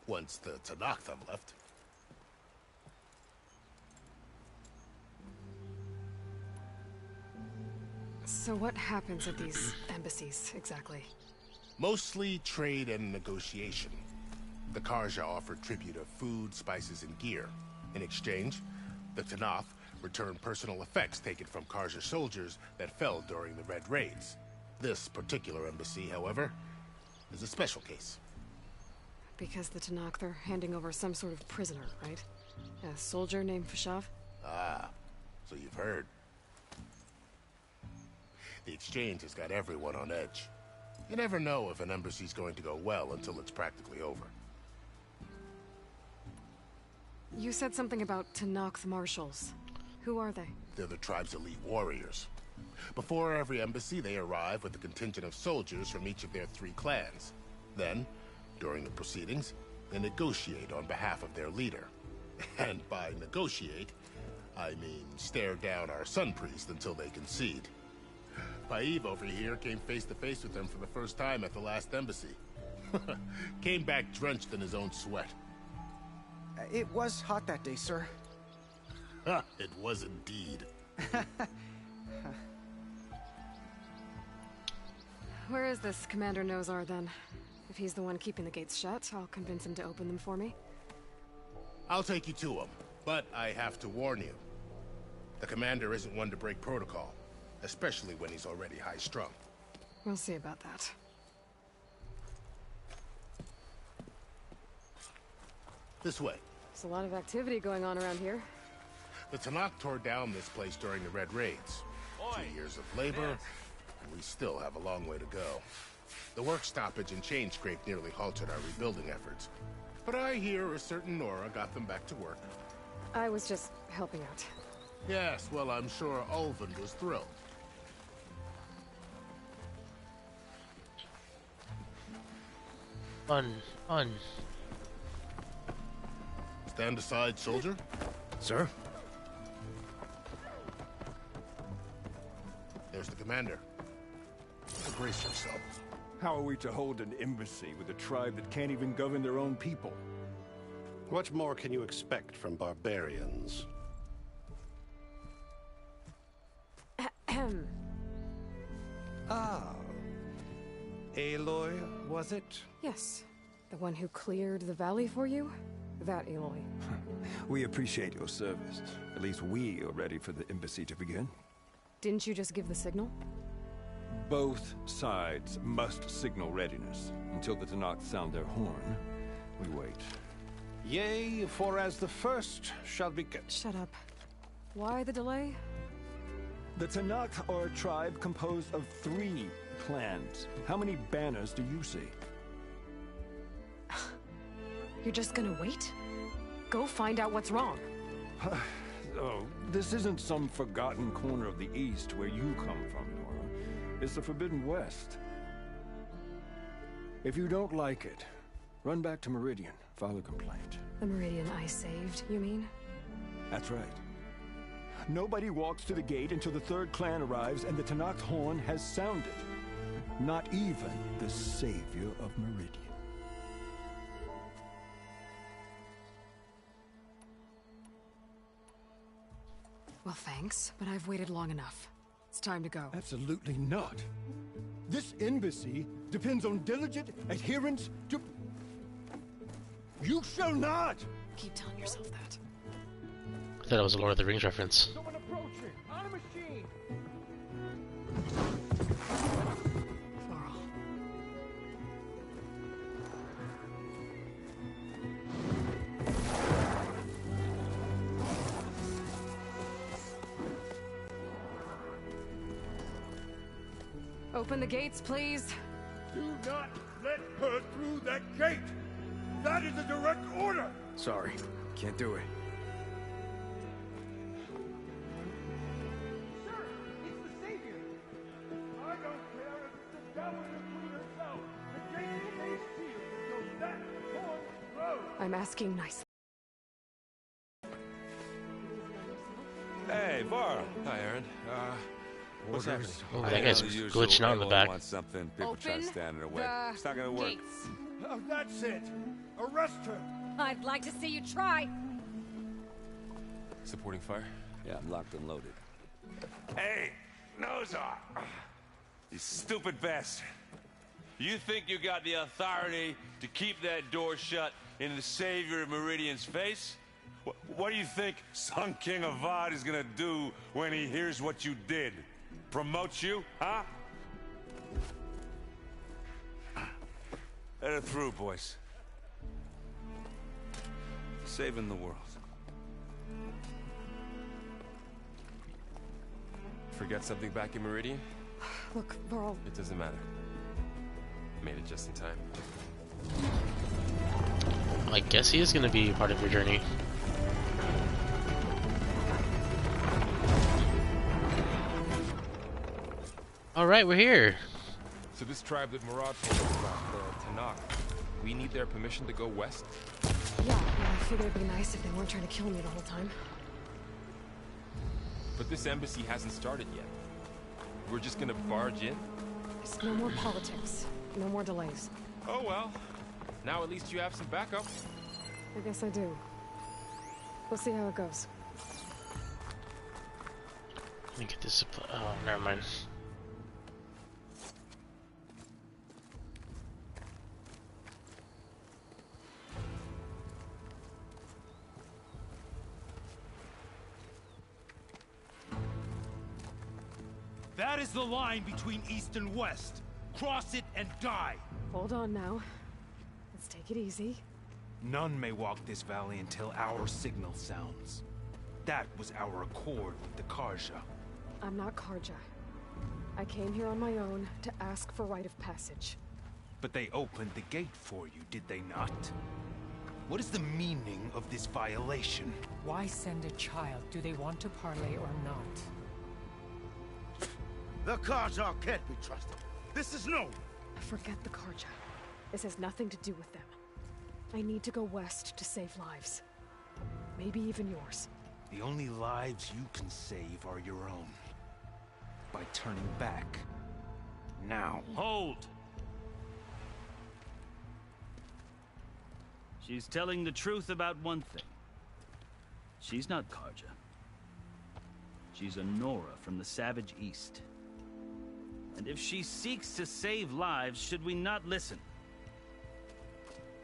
once the Tenakth have left.
So what happens at these embassies, exactly?
Mostly trade and negotiation. The Karja offer tribute of food, spices, and gear. In exchange, the Tenakth return personal effects taken from Karja soldiers that fell during the Red Raids. This particular embassy, however, is a special case.
Because the Tenakth are handing over some sort of prisoner, right? A soldier named Fashav?
Ah, so you've heard. The exchange has got everyone on edge. You never know if an embassy's going to go well until it's practically over.
You said something about Tenakth marshals. Who are they?
They're the tribe's elite warriors. Before every embassy, they arrive with a contingent of soldiers from each of their 3 clans. Then, during the proceedings, they negotiate on behalf of their leader. And by negotiate, I mean stare down our Sun Priest until they concede. Paiv over here came face to face with them for the first time at the last embassy. Came back drenched in his own sweat.
It was hot that day, sir.
It was indeed.
Where is this Commander Nozar, then? If he's the one keeping the gates shut, I'll convince him to open them for me.
I'll take you to him, but I have to warn you. The commander isn't one to break protocol, especially when he's already high-strung.
We'll see about that.
This way.
There's a lot of activity going on around here.
The Tenakth tore down this place during the Red Raids. 2 years of labor, and we still have a long way to go. The work stoppage and chain scrape nearly halted our rebuilding efforts. But I hear a certain Nora got them back to work.
I was just helping out.
Yes, well, I'm sure Ulvund was thrilled.
On.
Stand aside, soldier.
Sir?
There's the commander. Brace yourself.
How are we to hold an embassy with a tribe that can't even govern their own people?
What more can you expect from barbarians?
Ahem.
Ah. Aloy, was it?
Yes. The one who cleared the valley for you? That Aloy.
We appreciate your service. At least we are ready for the embassy to begin.
Didn't you just give the signal?
Both sides must signal readiness. Until the Tenakth sound their horn, we wait.
Yea, for as the first shall be...
Shut up. Why the delay?
The Tenakth are a tribe composed of 3 clans. How many banners do you see?
You're just gonna wait? Go find out what's wrong.
Oh, this isn't some forgotten corner of the East where you come from, Nora. It's the Forbidden West. If you don't like it, run back to Meridian, file a complaint.
The Meridian I saved, you mean?
That's right. Nobody walks to the gate until the 3rd clan arrives and the Tenakth horn has sounded. Not even the savior of Meridian.
Well, thanks, but I've waited long enough. It's time to go.
Absolutely not. This embassy depends on diligent adherence to... You shall not!
Keep telling yourself that.
I thought it was a Lord of the Rings reference.
Someone approaching! On a machine!
Varl. Open the gates, please.
Do not let her through that gate! That is a direct order!
Sorry, can't do it.
Sir, it's the Savior! I don't care if it's the devil or Queen herself. The gate stays sealed until that horn blows.
I'm asking nicely.
Hey, Varl.
Hi, Aaron.
What's happening?
Oh, that guy's glitching out in the back.
Want something, people try
Open
standing away.
the
It's not gonna work.
gates.
Oh, that's it! Arrest her!
I'd like to see you try.
Supporting fire?
Yeah, I'm locked and loaded.
Hey,
nose off. You stupid bastard.
You think you got the authority to keep that door shut in the Savior of Meridian's face?
What do you think Sun King Avad is gonna do when he hears what you did? Promote you, huh? Let it through, boys. Saving the world.
Forget something back in Meridian?
Look, Varl.
It doesn't matter. Made it just in time.
I guess he is going to be part of your journey. Alright, we're here.
So this tribe that Murad told us about, the Tanakh, we need their permission to go west?
Yeah, I figured it'd be nice if they weren't trying to kill me the whole time.
But this embassy hasn't started yet. We're just gonna barge in?
There's no more politics. No more delays.
Oh well. Now at least you have some backup.
I guess I do. We'll see how it goes.
Let me get this. Oh, never mind.
That is the line between East and West. Cross it and die.
Hold on now. Let's take it easy.
None may walk this valley until our signal sounds. That was our accord with the Karja.
I'm not Karja. I came here on my own to ask for rite of passage.
But they opened the gate for you, did they not? What is the meaning of this violation?
Why send a child? Do they want to parley or not?
The Karja can't be trusted. This is known.
Forget the Karja. This has nothing to do with them. I need to go west to save lives. Maybe even yours.
The only lives you can save are your own. By turning back. Now.
Hold! She's telling the truth about one thing. She's not Karja. She's a Nora from the Savage East. And if she seeks to save lives, should we not listen?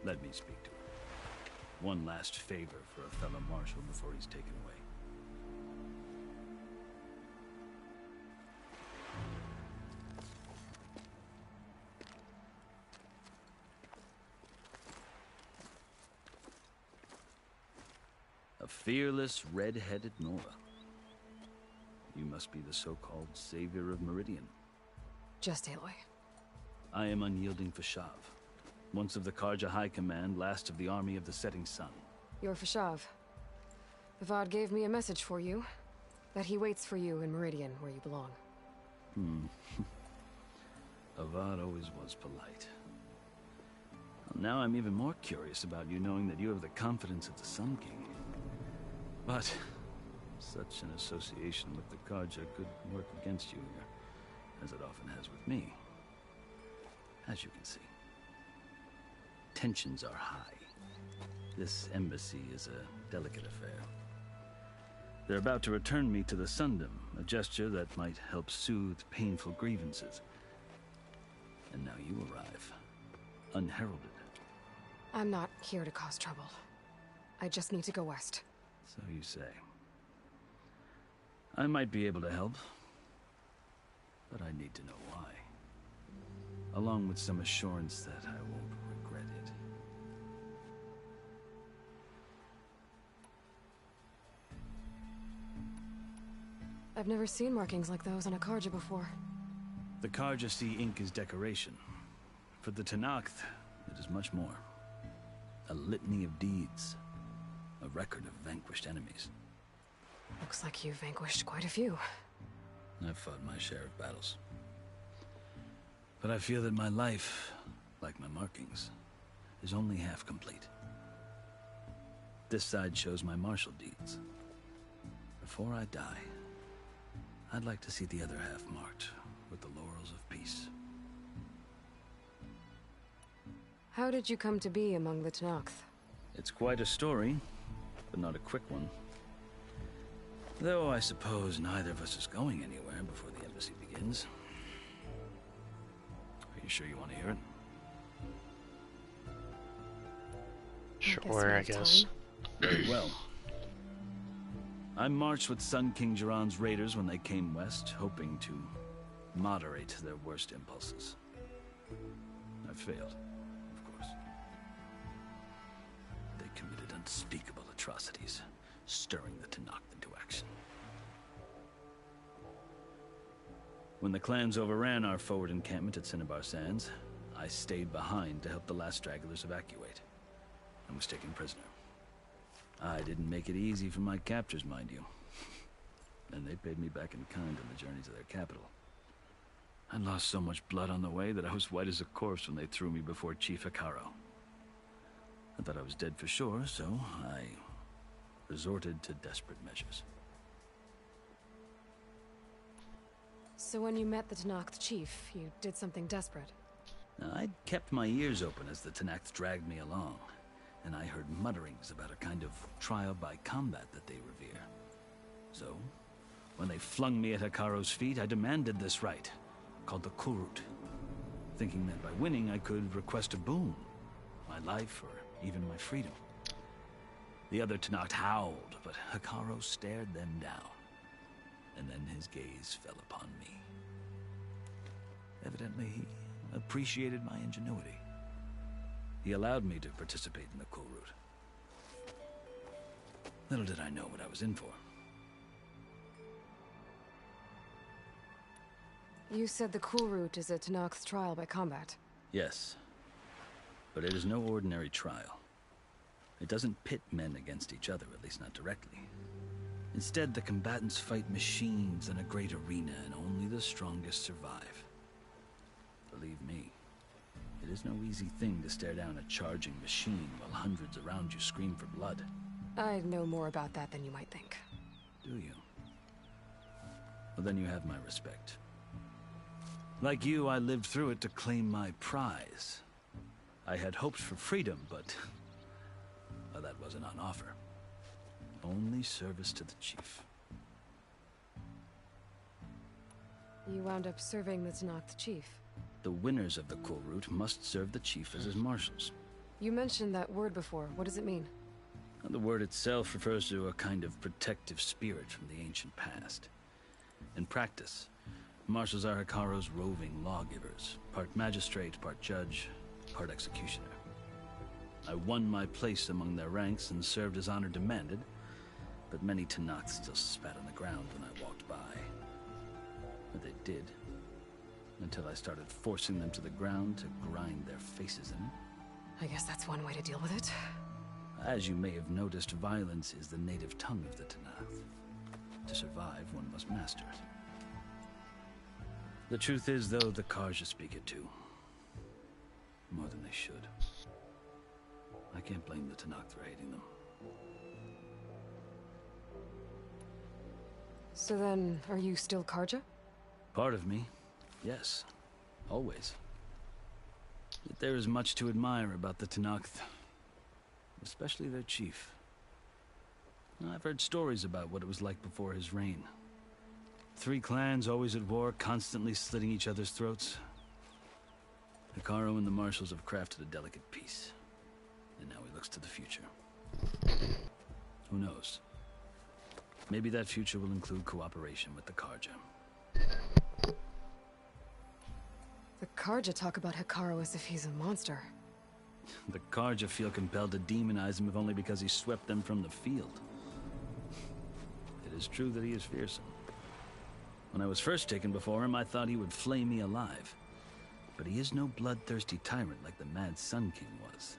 Let me speak to her. One last favor for a fellow marshal before he's taken away. A fearless, red-headed Nora. You must be the so-called savior of Meridian.
Just Aloy.
I am Unyielding Fashav, once of the Karja High Command, last of the army of the Setting Sun.
You're Fashav. Avad gave me a message for you. That he waits for you in Meridian, where you belong.
Avad always was polite. Well, now I'm even more curious about you knowing that you have the confidence of the Sun King. But such an association with the Karja could work against you here, as it often has with me. As you can see, tensions are high. This embassy is a delicate affair. They're about to return me to the Sundom, a gesture that might help soothe painful grievances. And now you arrive, unheralded.
I'm not here to cause trouble. I just need to go west.
So you say. I might be able to help, but I need to know why. Along with some assurance that I won't regret it.
I've never seen markings like those on a Karja before.
The Karja see ink as decoration. For the Tanakh, it is much more. A litany of deeds. A record of vanquished enemies.
Looks like you've vanquished quite a few.
I've fought my share of battles. But I feel that my life, like my markings, is only half complete. This side shows my martial deeds. Before I die, I'd like to see the other half marked with the laurels of peace.
How did you come to be among the Tanakh?
It's quite a story, but not a quick one. Though I suppose neither of us is going anywhere before the embassy begins. Are you sure you want to hear it?
Sure, I guess.
Very well. I marched with Sun King Jiran's raiders when they came west, hoping to moderate their worst impulses. I failed, of course. They committed unspeakable atrocities, stirring the Tenakth into action. When the clans overran our forward encampment at Cinnabar Sands, I stayed behind to help the last stragglers evacuate, and was taken prisoner. I didn't make it easy for my captors, mind you. And they paid me back in kind on the journey to their capital. I lost so much blood on the way that I was white as a corpse when they threw me before Chief Hekarro. I thought I was dead for sure, so I resorted to desperate measures.
So when you met the Tenakth chief, you did something desperate?
Now, I'd kept my ears open as the Tenakth dragged me along, and I heard mutterings about a kind of trial by combat that they revere. So, when they flung me at Hekarro's feet, I demanded this right, called the Kulrut, thinking that by winning I could request a boon, my life or even my freedom. The other Tenakth howled, but Hekarro stared them down, and then his gaze fell upon me. Evidently, he appreciated my ingenuity. He allowed me to participate in the Kulrut. Little did I know what I was in for.
You said the Kulrut is a Tenakth's trial by combat.
Yes, but it is no ordinary trial. It doesn't pit men against each other, at least not directly. Instead, the combatants fight machines in a great arena, and only the strongest survive. Believe me, it is no easy thing to stare down a charging machine while hundreds around you scream for blood.
I know more about that than you might think.
Do you? Well, then you have my respect. Like you, I lived through it to claim my prize. I had hoped for freedom, but well, that wasn't on offer. Only service to the chief.
You wound up serving the Tenakth chief.
The winners of the Kulrut must serve the chief as his marshals.
You mentioned that word before. What does it mean?
The word itself refers to a kind of protective spirit from the ancient past. In practice, marshals are Hekarro's roving lawgivers, part magistrate, part judge, part executioner. I won my place among their ranks and served as honor demanded, but many Tenakth still spat on the ground when I walked by. But they did, until I started forcing them to the ground to grind their faces in.
I guess that's one way to deal with it.
As you may have noticed, violence is the native tongue of the Tenakth. To survive, one must master it. The truth is, though, the Carja speak it too. More than they should. I can't blame the Tenakth for hating them.
So then, are you still Carja?
Part of me, yes. Always. Yet there is much to admire about the Tenakth. Especially their chief. I've heard stories about what it was like before his reign. 3 clans always at war, constantly slitting each other's throats. Hekarro and the marshals have crafted a delicate peace. And now he looks to the future. Who knows? Maybe that future will include cooperation with the Carja.
The Carja talk about Hekarro as if he's a monster.
The Carja feel compelled to demonize him if only because he swept them from the field. It is true that he is fearsome. When I was first taken before him, I thought he would flay me alive. But he is no bloodthirsty tyrant like the Mad Sun King was.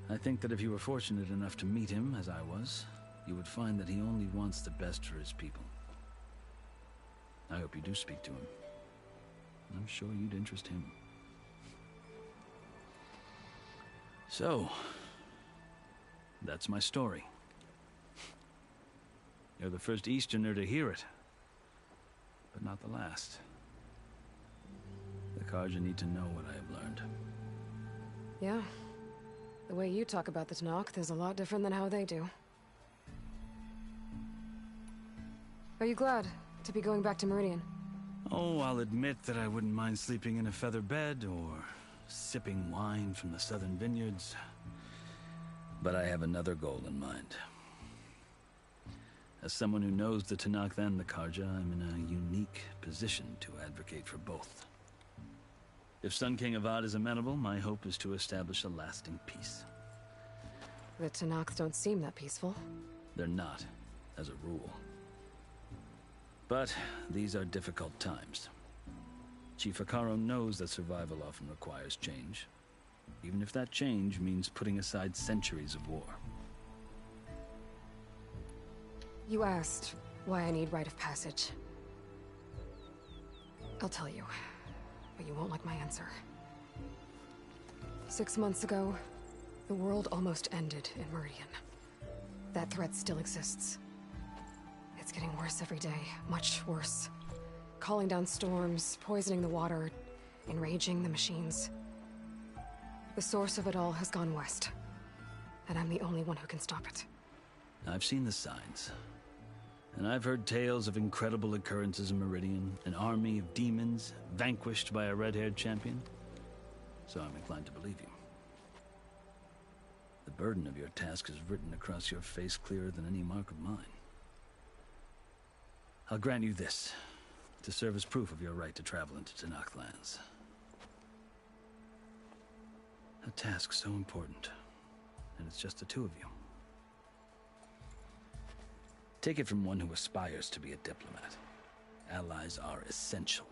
I think that if you were fortunate enough to meet him, as I was, you would find that he only wants the best for his people. I hope you do speak to him. I'm sure you'd interest him. So, that's my story. You're the first Easterner to hear it, but not the last. The Carja need to know what I have learned.
Yeah. The way you talk about the Tenakth is a lot different than how they do. Are you glad to be going back to Meridian?
Oh, I'll admit that I wouldn't mind sleeping in a feather bed or sipping wine from the southern vineyards. But I have another goal in mind. As someone who knows the Tenakth and the Carja, I'm in a unique position to advocate for both. If Sun King Avad is amenable, my hope is to establish a lasting peace.
The Tenakth don't seem that peaceful.
They're not, as a rule. But these are difficult times. Chief Hekarro knows that survival often requires change, even if that change means putting aside centuries of war.
You asked why I need rite of passage. I'll tell you, but you won't like my answer. 6 months ago, the world almost ended in Meridian. That threat still exists. It's getting worse every day, much worse. Calling down storms, poisoning the water, enraging the machines. The source of it all has gone west, and I'm the only one who can stop it.
I've seen the signs. And I've heard tales of incredible occurrences in Meridian, an army of demons vanquished by a red-haired champion. So I'm inclined to believe you. The burden of your task is written across your face clearer than any mark of mine. I'll grant you this, to serve as proof of your right to travel into Tenakth lands. A task so important, and it's just the two of you. Take it from one who aspires to be a diplomat. Allies are essential.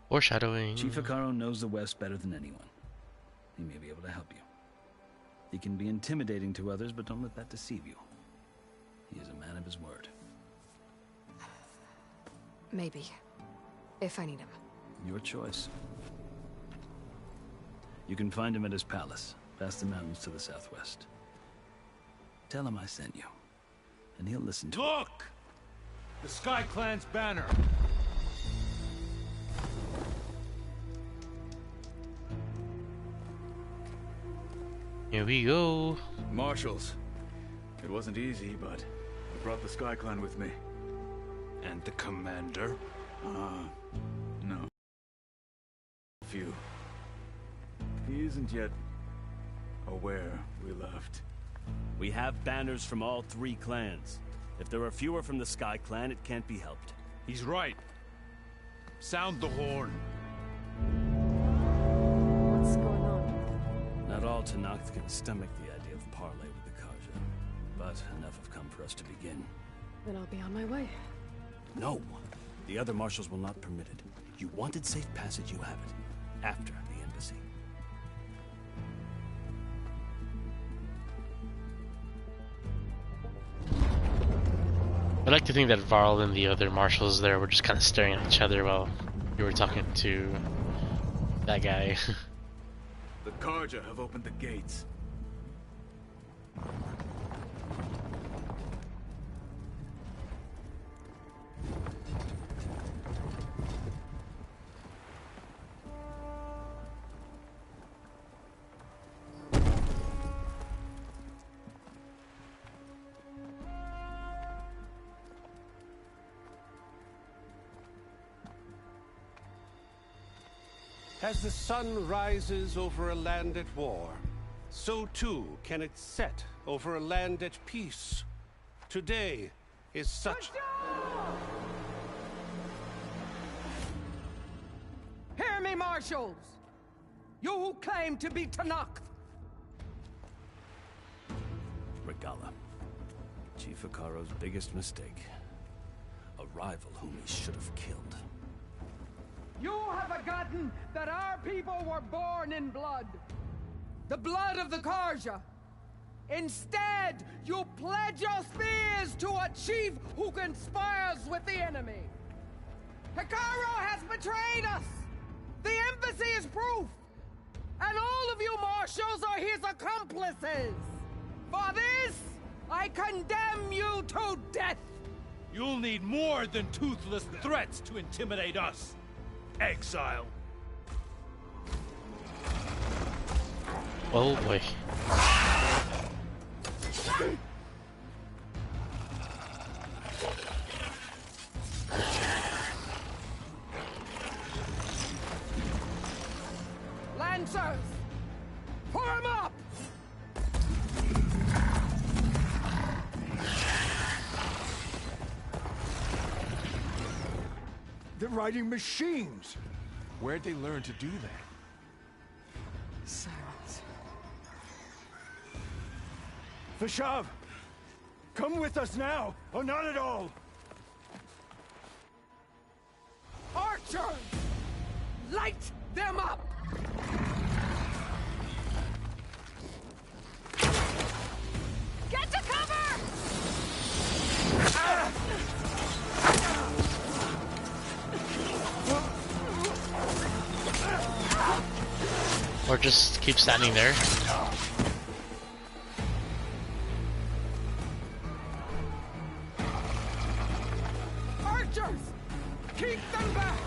Foreshadowing.
Chief Hekarro knows the West better than anyone. He may be able to help you. He can be intimidating to others, but don't let that deceive you. He is a man of his word.
Maybe. If I need him.
Your choice. You can find him at his palace, past the mountains to the southwest. Tell him I sent you, and he'll listen to
Look! The Sky Clan's banner!
Here we go.
Marshals. It wasn't easy, but I brought the Sky Clan with me.
And the commander?
No. Few. He isn't yet aware we left.
We have banners from all 3 clans. If there are fewer from the Sky Clan, it can't be helped.
He's right. Sound the horn.
What's going on?
Not all Tenakth can stomach the idea of parley with the Carja, but enough have come for us to begin.
Then I'll be on my way.
No. The other marshals will not permit it. You wanted safe passage, you have it. After the embassy.
I like to think that Varl and the other marshals there were just kind of staring at each other while you were talking to that guy.
The Carja have opened the gates.
As the sun rises over a land at war, so too can it set over a land at peace. Today is such...
Hear me, marshals! You who claim to be Tenakth!
Regalla. Chief Hekarro's biggest mistake. A rival whom he should have killed.
You have forgotten that our people were born in blood. The blood of the Carja. Instead, you pledge your spears to a chief who conspires with the enemy. Hekarro has betrayed us. The embassy is proof. And all of you marshals are his accomplices. For this, I condemn you to death.
You'll need more than toothless threats to intimidate us. Exile.
Oh boy.
riding machines.
Where'd they learn to do that?
Silence.
Vashav, come with us now, or not at all.
Archer! Light them up!
Get to cover!
Or just keep standing there.
Archers! Keep them back!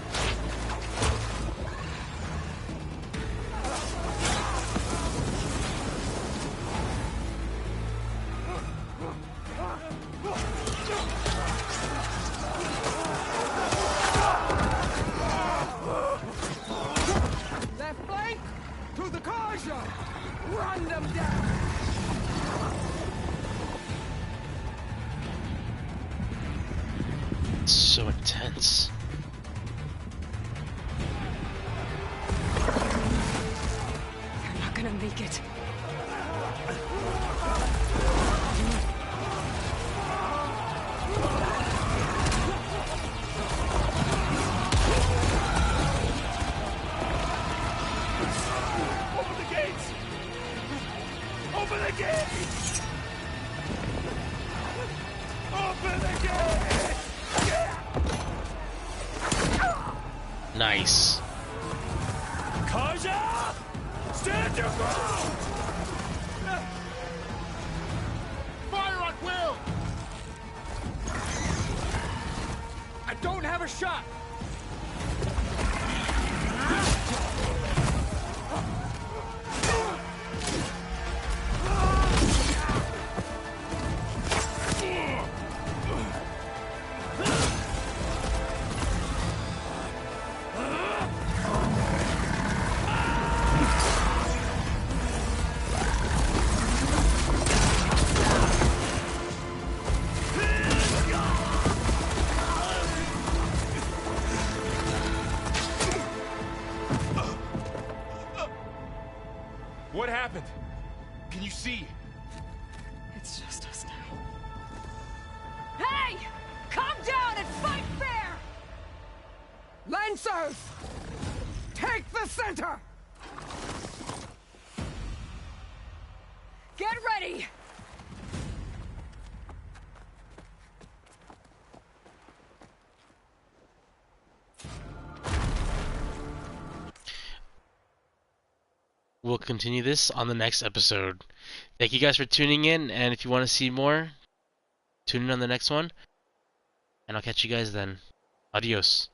Left flank! To the Karja! Run them down!
It's so intense.
They're not gonna make it.
Open the gates! Open the gates! Open the gates!
Nice.
Karja! Stand your ground! Fire at will! I don't have a shot! What happened? Can you see?
It's just us now.
Hey! Calm down and fight fair! Lancers! Take the center! Get ready!
We'll continue this on the next episode. Thank you guys for tuning in, and if you want to see more, tune in on the next one, and I'll catch you guys then. Adios.